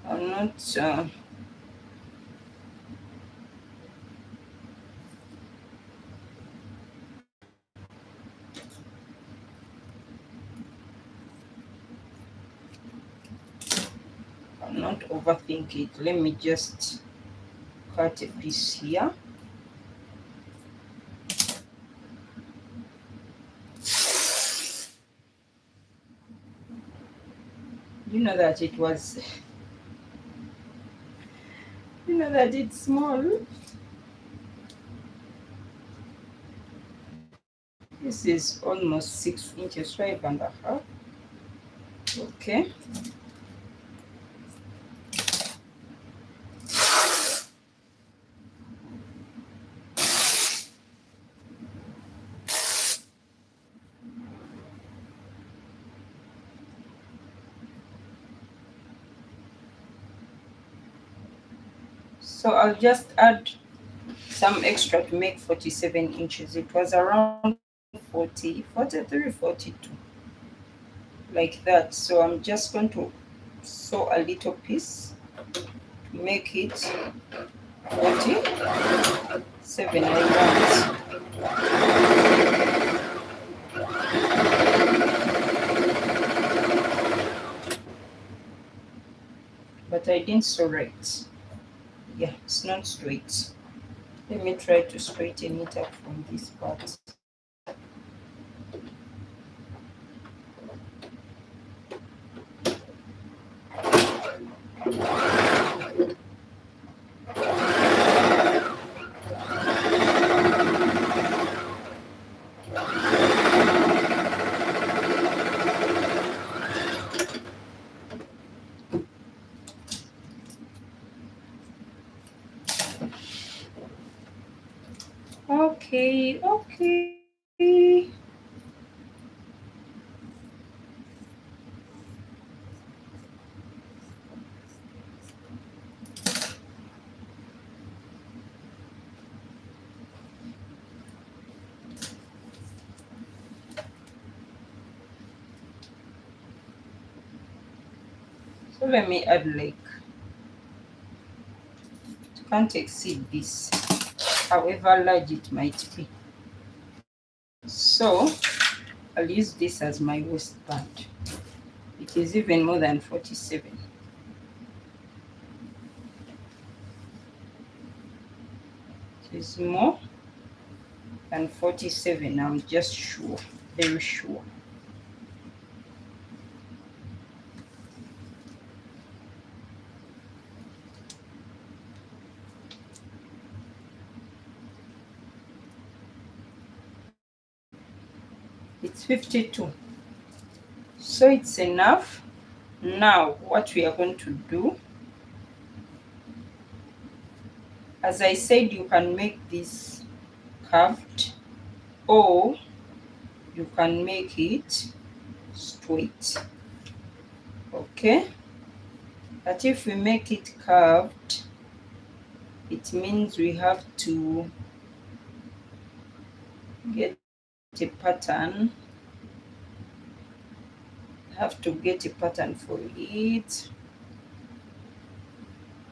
I'm not I'm not overthink it. Let me just cut a piece here. You know that it was, you know that it's small. This is almost 6 inches, 5.5. Okay. So I'll just add some extra to make 47 inches. It was around 40, 43, 42, like that. So I'm just going to sew a little piece to make it 47. I want. But I didn't sew right. Yeah, it's not straight. Let me try to straighten it up from this part. Okay, okay. So let me add like, it can't exceed this, however large it might be. So I'll use this as my waistband. It is even more than 47. It is more than 47, I'm just sure, very sure. It's 52. So it's enough. Now what we are going to do, as I said, you can make this curved or you can make it straight. Okay, but if we make it curved, it means we have to get a pattern. Have to get a pattern for it,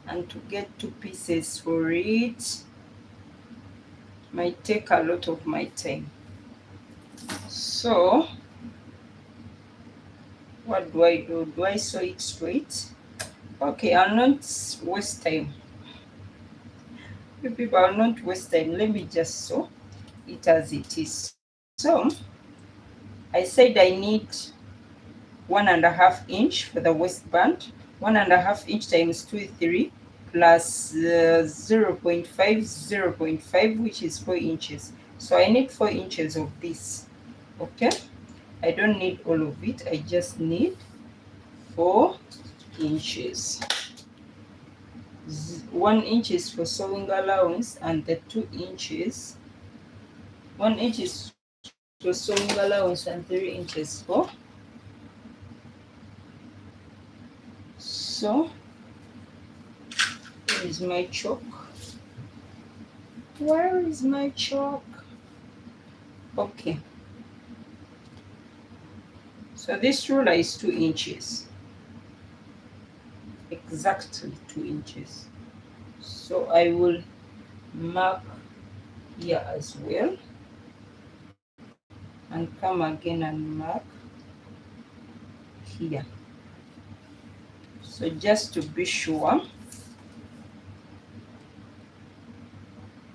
and to get 2 pieces for it might take a lot of my time. So what do I do? Do I sew it straight? Okay, I'll not waste time. You people, I'll not waste time. Let me just sew it as it is. So I said I need 1.5 inch for the waistband. 1.5 inch times 2 is 3 plus 0.5, 0.5, which is 4 inches. So I need 4 inches of this. Okay, I don't need all of it, I just need 4 inches. 1 inch is for sewing allowance, and the 2 inches, 1 inch is for sewing allowance and 3 inches for So where is my chalk? Where is my chalk? Okay, so this ruler is 2 inches, exactly 2 inches. So I will mark here as well, and come again and mark here. So just to be sure,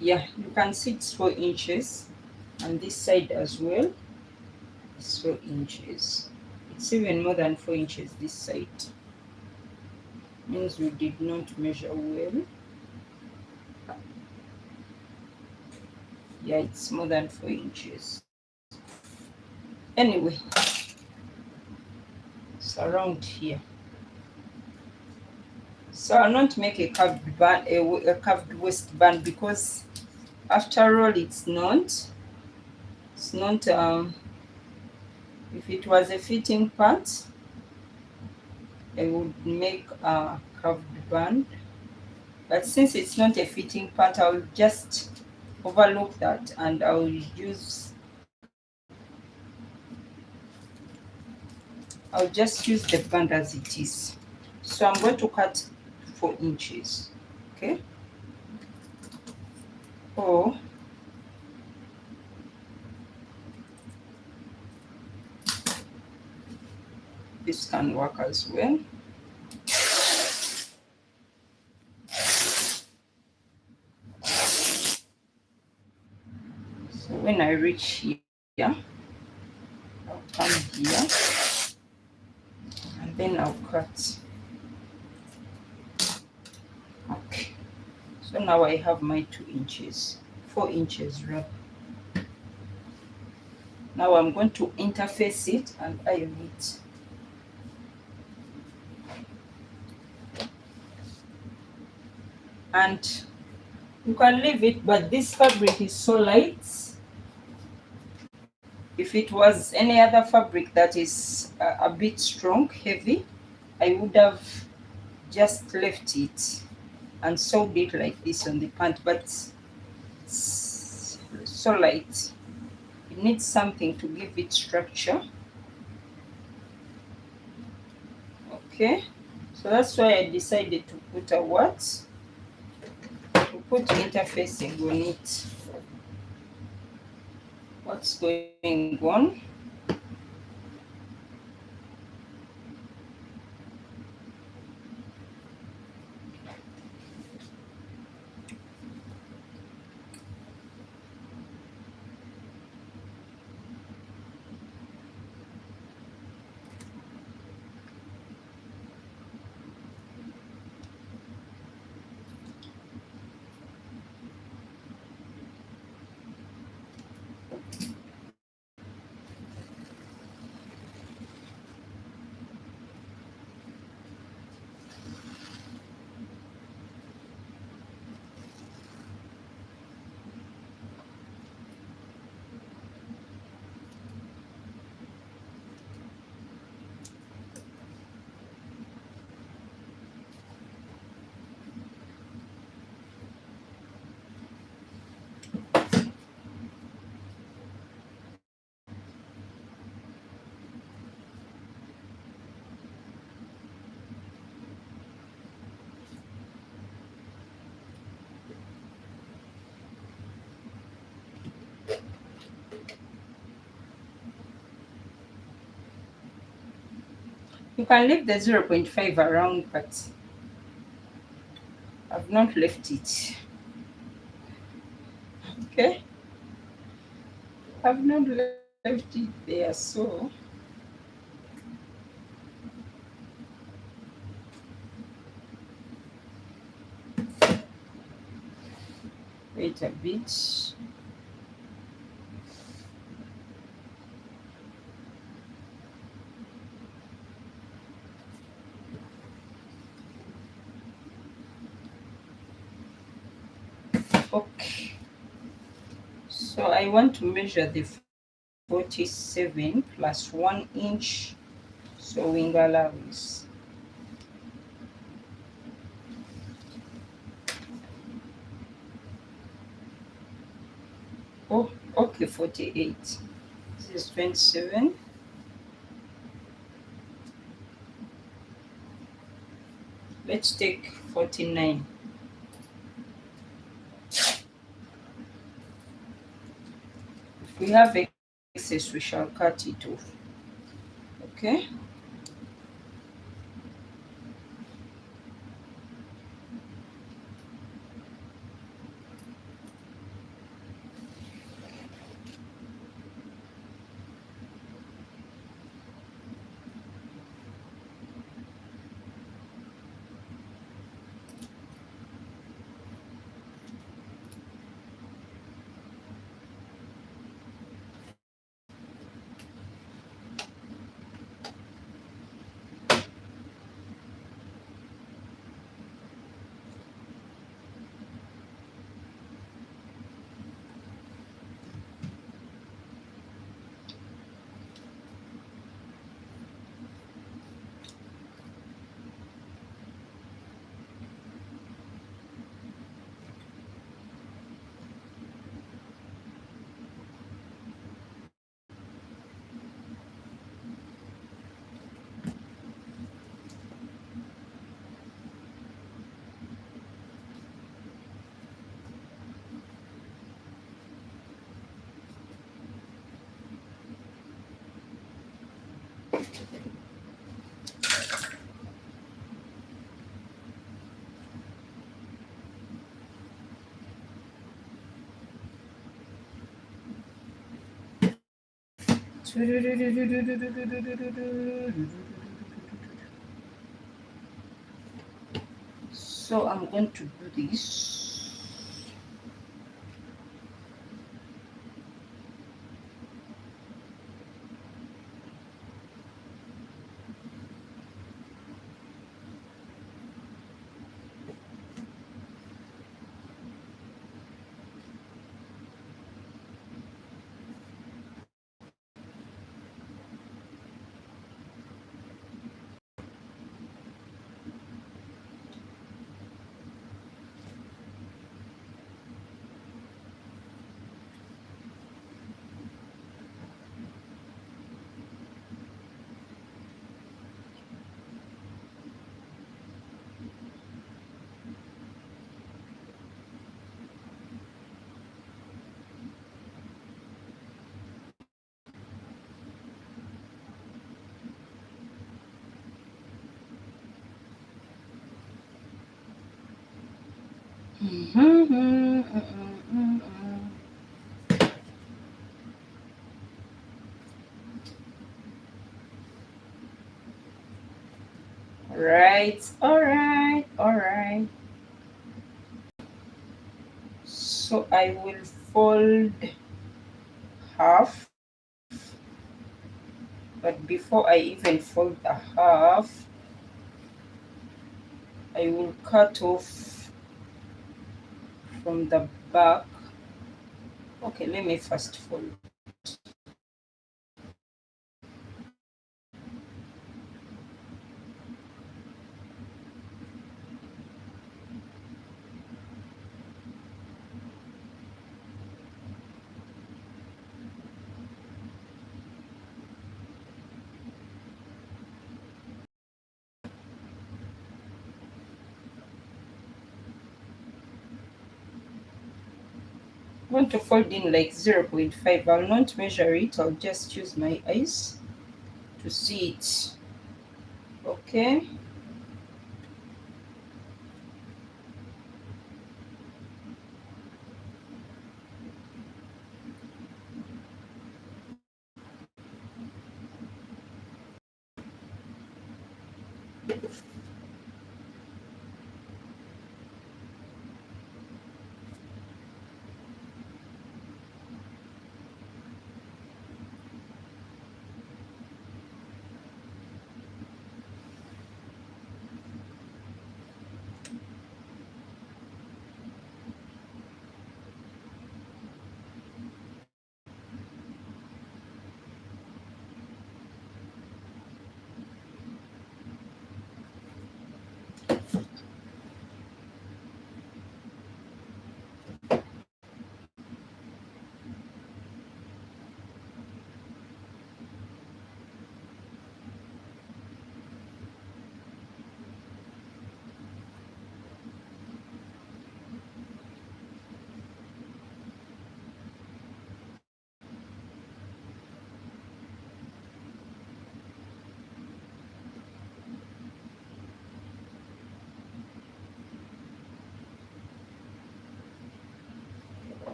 yeah, you can see it's 4 inches, and this side as well is 4 inches. It's even more than 4 inches this side. Means we did not measure well. Yeah, it's more than 4 inches. Anyway, it's around here. So I'll not make a curved band, a curved waistband, because after all it's not if it was a fitting part, I would make a curved band, but since it's not a fitting part, I'll just overlook that and I'll just use the band as it is. So I'm going to cut 4 inches, okay? Or this can work as well. So when I reach here, I'll come here and then I'll cut. Okay, so now I have my 2 inches, 4 inches rather. Now I'm going to interface it and iron it. And you can leave it, but this fabric is so light. If it was any other fabric that is a bit strong, heavy, I would have just left it and sewed it like this on the pant, but it's so light. It needs something to give it structure. Okay, so that's why I decided to put a what? To put interfacing on it. What's going on? You can leave the 0.5 around, but I've not left it. Okay, I've not left it there, so wait a bit. Okay, so I want to measure the 47 plus 1 inch sewing allowance. Oh, okay, 48. This is 27. Let's take 49. If we have excess, we shall cut it off. Okay. So I'm going to do this. Right, all right, all right. So I will fold half, but before I even fold the half, I will cut off from the back. Okay, let me first fold. I'm going to fold in like 0.5. I'll not measure it, I'll just use my eyes to see it. Okay.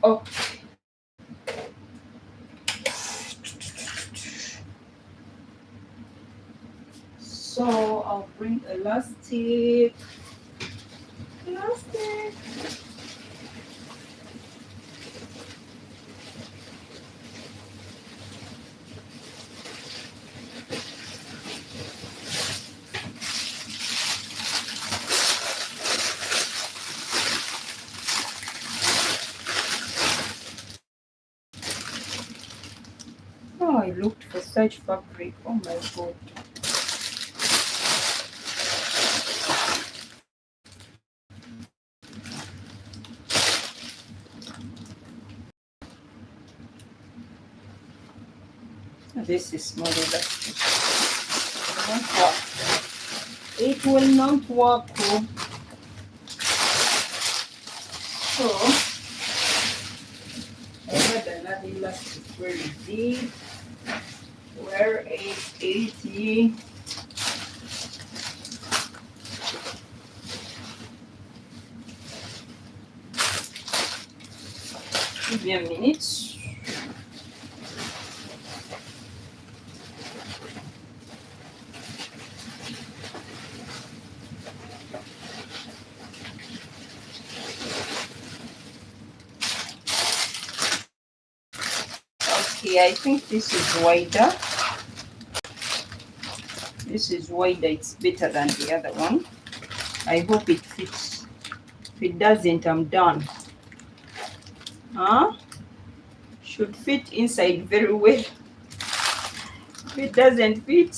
Okay. So I'll bring elastic. Elastic. Oh, I looked for such fabric. Oh my god. This is not elastic. It won't work. It will not work. Oh. So I had another elastic very deep. Where is it? Give me a minute. Okay, I think this is wider. This is wider. It's better than the other one. I hope it fits. If it doesn't, I'm done. Huh? Should fit inside very well. If it doesn't fit,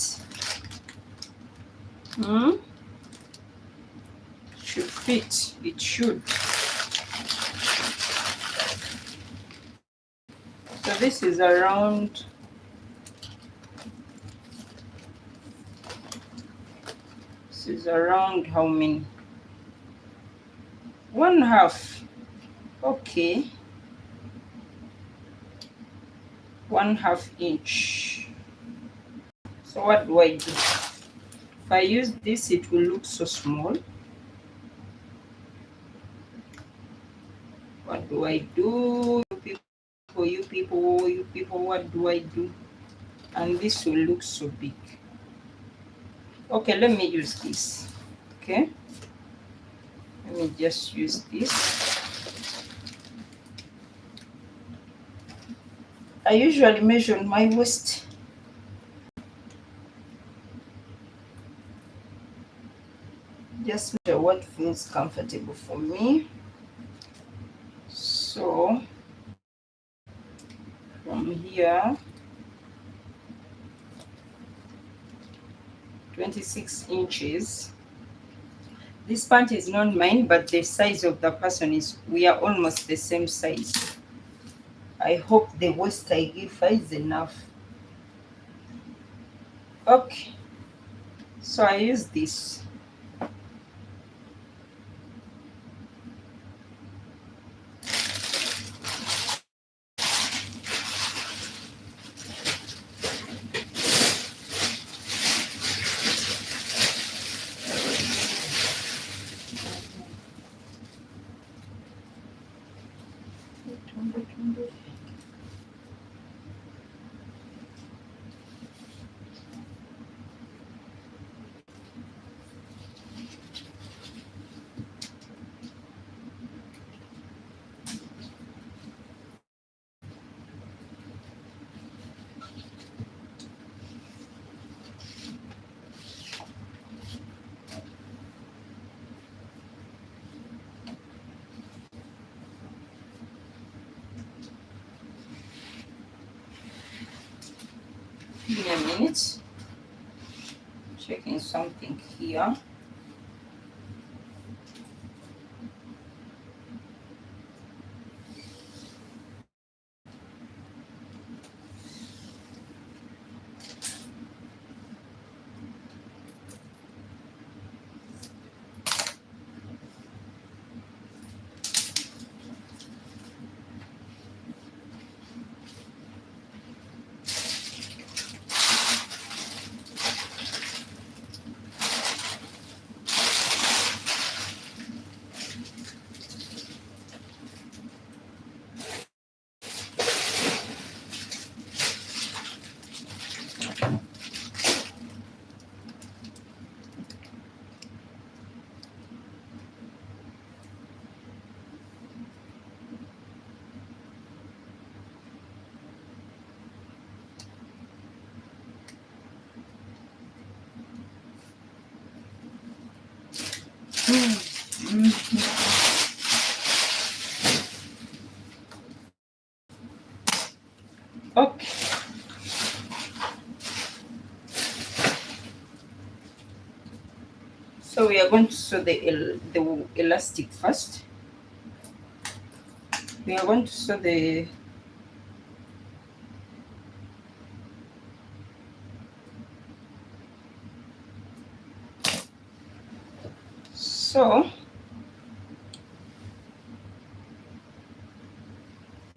should fit. It should. So this is around. This is around how many? 1/2. Okay. 1/2 inch. So what do I do? If I use this, it will look so small. What do I do? You people, what do I do? And this will look so big. Okay, let me use this. Okay. Let me just use this. I usually measure my waist. Just measure what feels comfortable for me. So from here, 26 inches. This pant is not mine, but the size of the person is, we are almost the same size. I hope the waist I give her is enough. Okay, so I use this. Give me a minute. Checking something here. Okay. So we are going to sew the elastic first. We are going to sew the so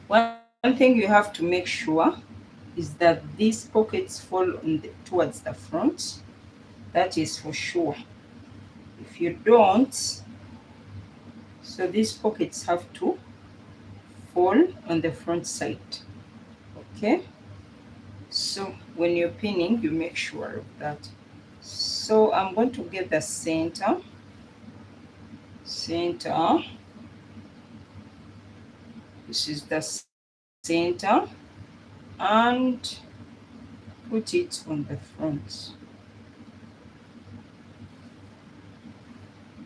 one thing you have to make sure is that these pockets fall towards the front. That is for sure. If you don't, so these pockets have to fall on the front side. Okay, so when you're pinning, you make sure of that. So I'm going to get the center. This is the center, and put it on the front.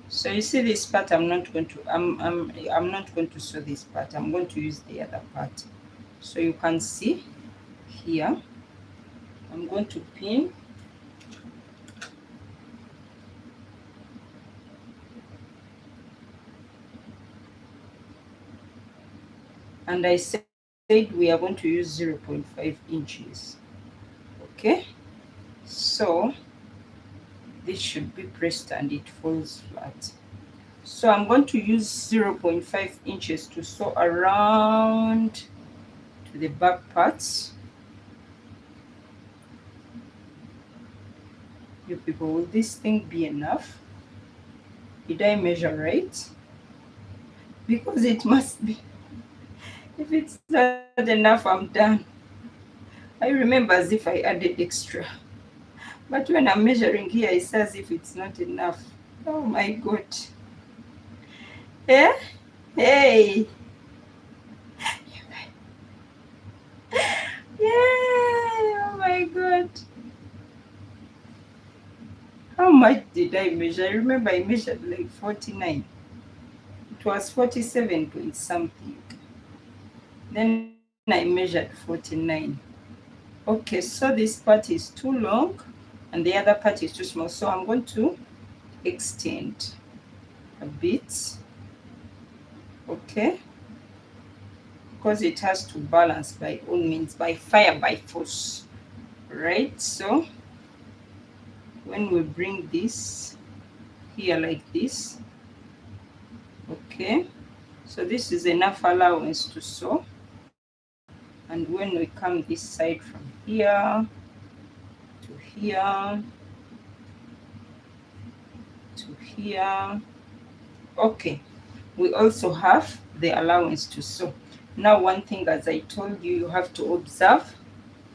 So you see this part, I'm not going to sew this part. I'm going to use the other part. So you can see here, I'm going to pin. And I said we are going to use 0.5 inches. Okay, so this should be pressed and it falls flat. So I'm going to use 0.5 inches to sew around to the back parts. You people, will this thing be enough? Did I measure right? Because it must be. If it's not enough, I'm done. I remember as if I added extra. But when I'm measuring here, it's as if it's not enough. Oh my God. Yeah? Hey! Yay! Oh my God. How much did I measure? I remember I measured like 49. It was 47 point something. Then I measured 49. Okay, so this part is too long and the other part is too small. So I'm going to extend a bit. Okay, because it has to balance by all means, by fire, by force. Right, so when we bring this here like this, okay, so this is enough allowance to sew. And when we come this side from here to here to here, okay, we also have the allowance to sew. Now one thing, as I told you, you have to observe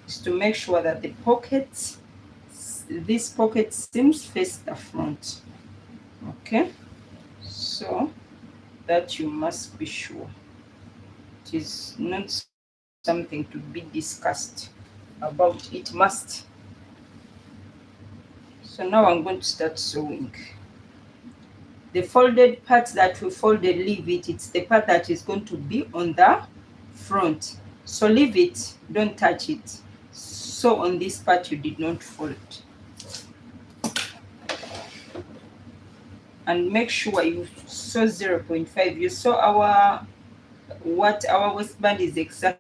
is to make sure that the pockets, this pocket seams face the front. Okay, so that you must be sure. It is not something to be discussed about, it must. So now I'm going to start sewing. The folded part that we folded, leave it. It's the part that is going to be on the front. So leave it, don't touch it. So on this part you did not fold. And make sure you sew 0.5. You saw our waistband is exactly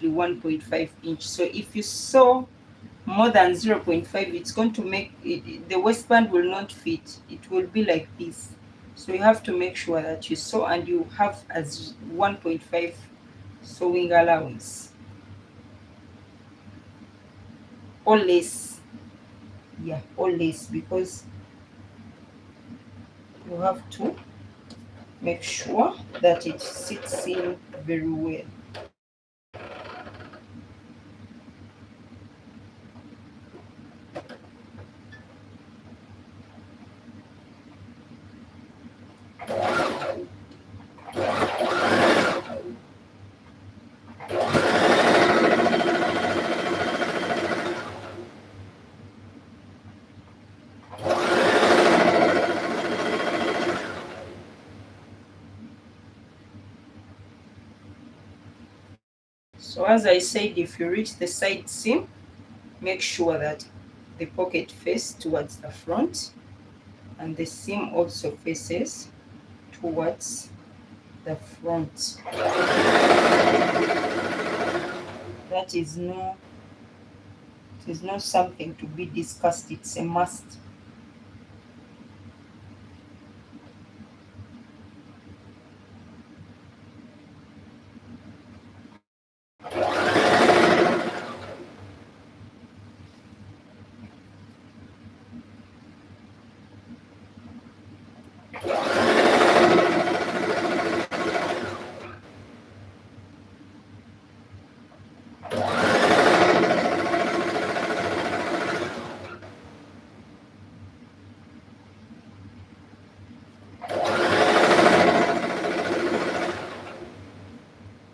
1.5 inch. So if you sew more than 0.5, it's going to make it, the waistband will not fit. It will be like this. So you have to make sure that you sew and you have as 1.5 sewing allowance or less. Yeah, or less, because you have to make sure that it sits in very well. So as I said, if you reach the side seam, make sure that the pocket faces towards the front and the seam also faces towards the front. That is no, it is not something to be discussed, it's a must.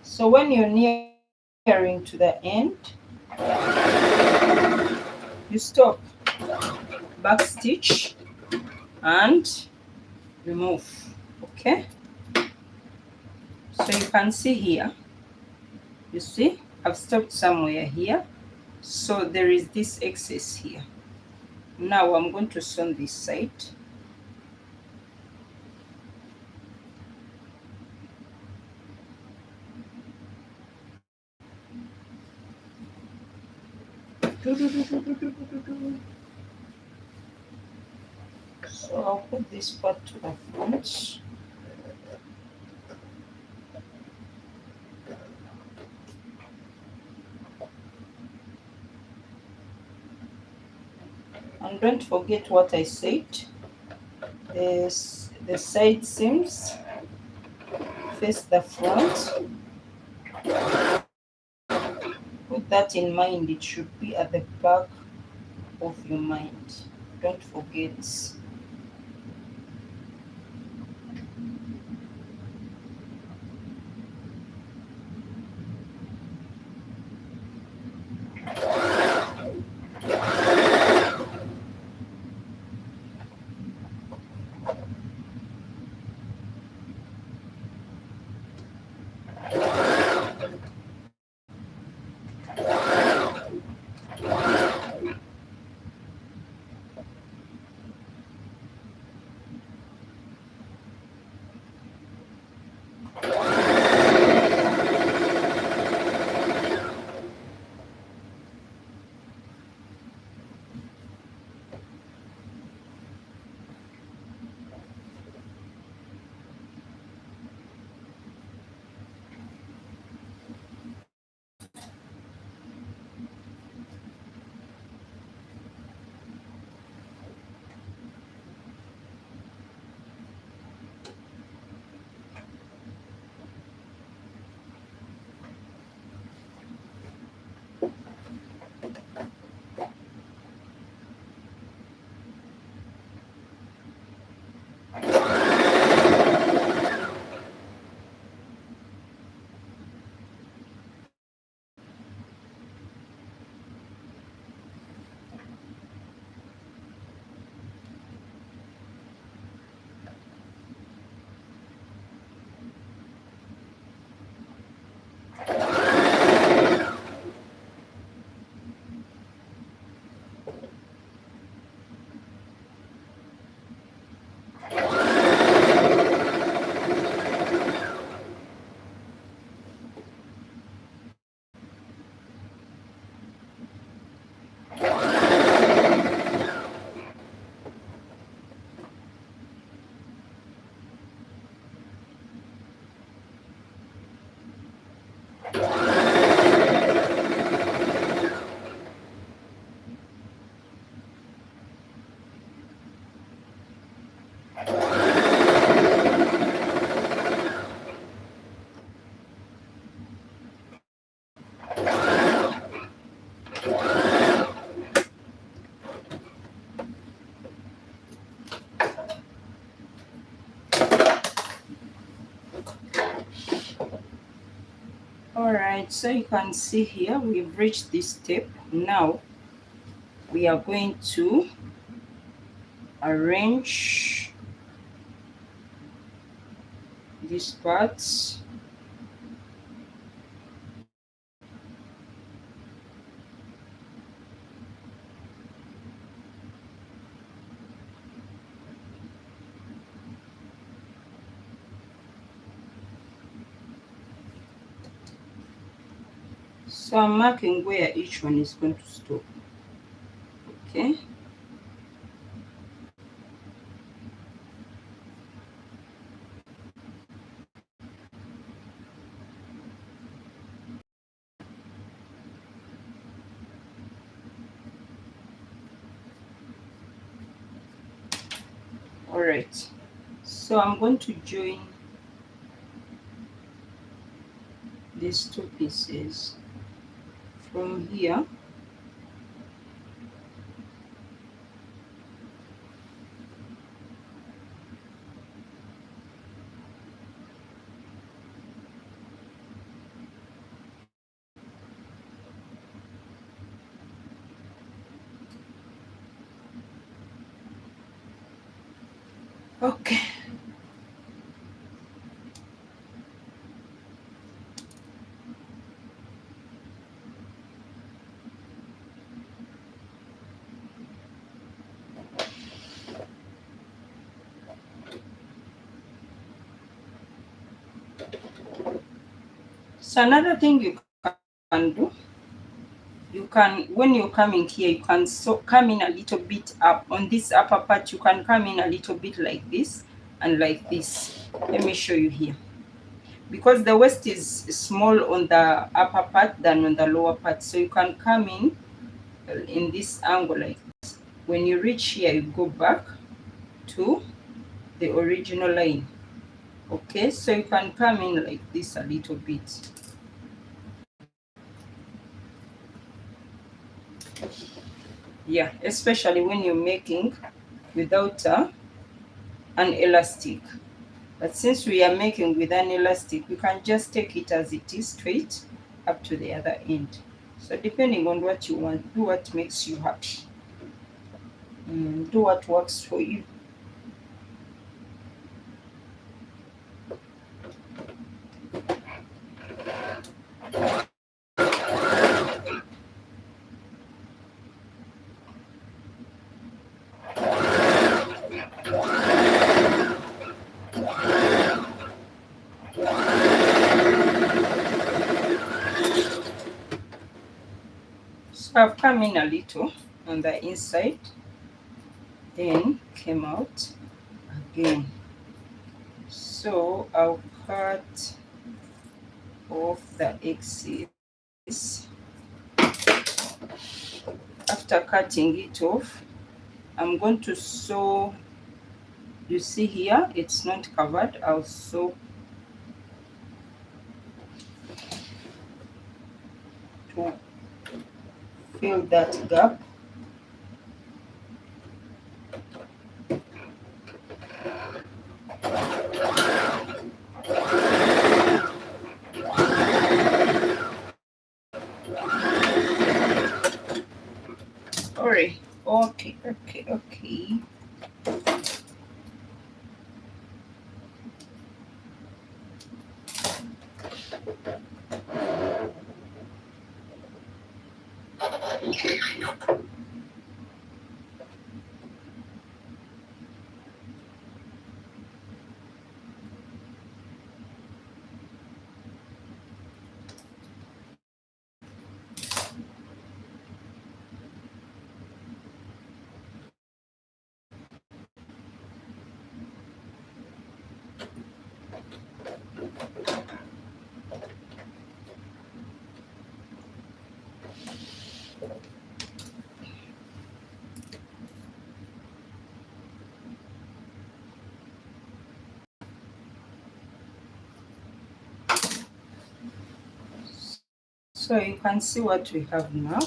So when you're nearing to the end, you stop, back stitch and remove. Okay, so you can see here, you see I've stopped somewhere here, so there is this excess here. Now I'm going to sew on this side. So I'll put this part to the front. And don't forget what I said. The side seams face the front. Put that in mind, it should be at the back of your mind. Don't forget. Alright, so you can see here we've reached this step. Now we are going to arrange these parts So I'm marking where each one is going to stop. Okay. All right. So I'm going to join these two pieces from here. Okay. So another thing you can do, you can, when you're coming here, you can come in a little bit up on this upper part. You can come in a little bit like this and like this. Let me show you here. Because the waist is small on the upper part than on the lower part, so you can come in this angle like this. When you reach here, you go back to the original line. Okay, so you can come in like this a little bit. Yeah, especially when you're making without an elastic. But since we are making with an elastic, we can just take it as it is, straight up to the other end. So depending on what you want, do what makes you happy. Do what works for you. So I've come in a little on the inside, then came out again. So I'll cut off the excess. After cutting it off, I'm going to sew. You see here, it's not covered. I'll sew to fill that gap. Alright, okay. So you can see what we have now.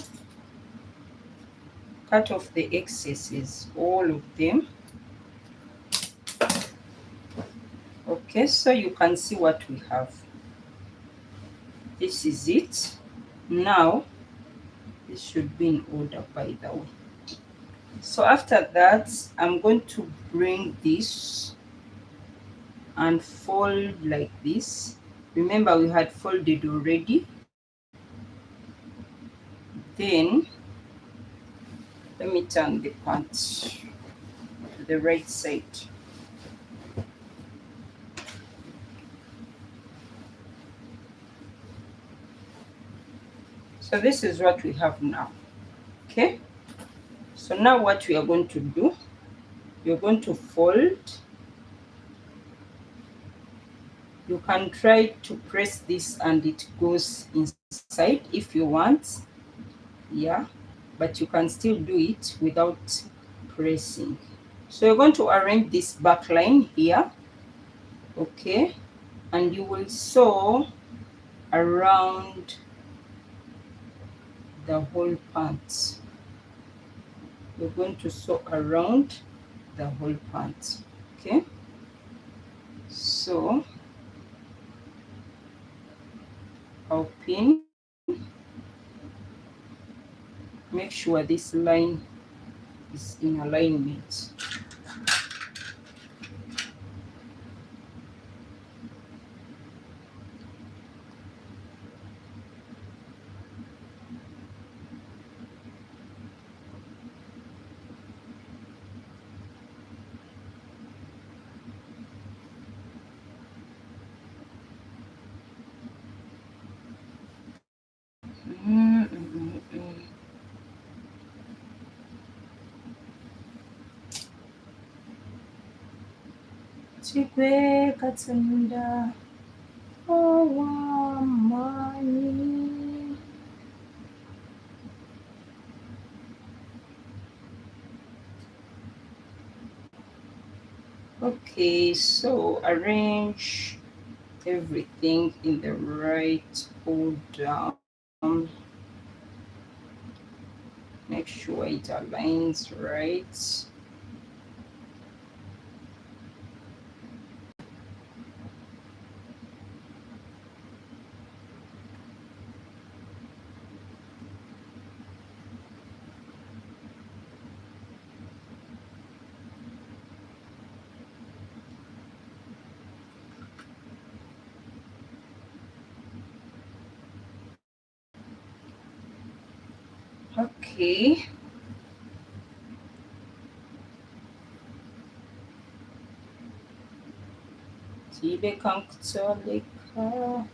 Cut off the excesses, all of them. Okay, so you can see what we have. This is it. Now, this should be in order, by the way. So after that, I'm going to bring this and fold like this. Remember, we had folded already. Then let me turn the pant to the right side. So this is what we have now. Okay, so now what we are going to do, you're going to fold. You can try to press this and it goes inside if you want, yeah, but you can still do it without pressing. So you're going to arrange this back line here, okay, and you will sew around the whole pant. You're going to sew around the whole pant, okay. So I'll pin. Make sure this line is in alignment. Chikwe Katsunda Owamani. Okay, so arrange everything in the right order. Make sure it aligns right. Okay. Tibe kankutoleka.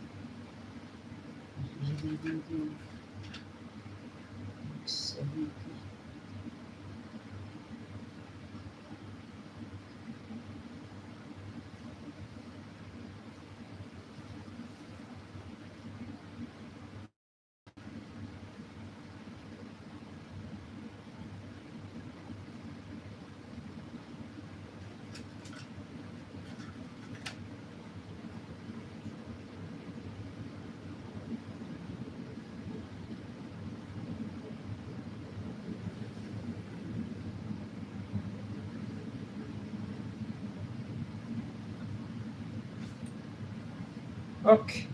Okay,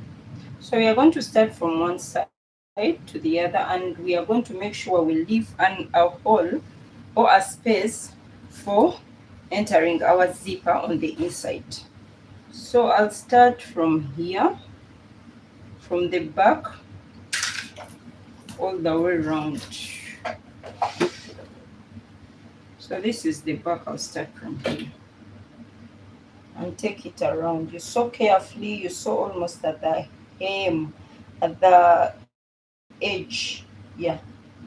so we are going to start from one side to the other, and we are going to make sure we leave a hole or a space for entering our zipper on the inside. So I'll start from here, from the back all the way around. So this is the back. I'll start from here and take it around. You sew carefully, you sew almost at the hem, at the edge, yeah,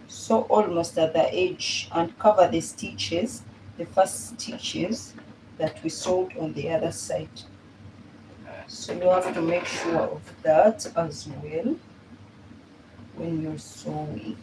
sew almost at the edge and cover the stitches, the first stitches that we sewed on the other side. So you have to make sure of that as well when you're sewing.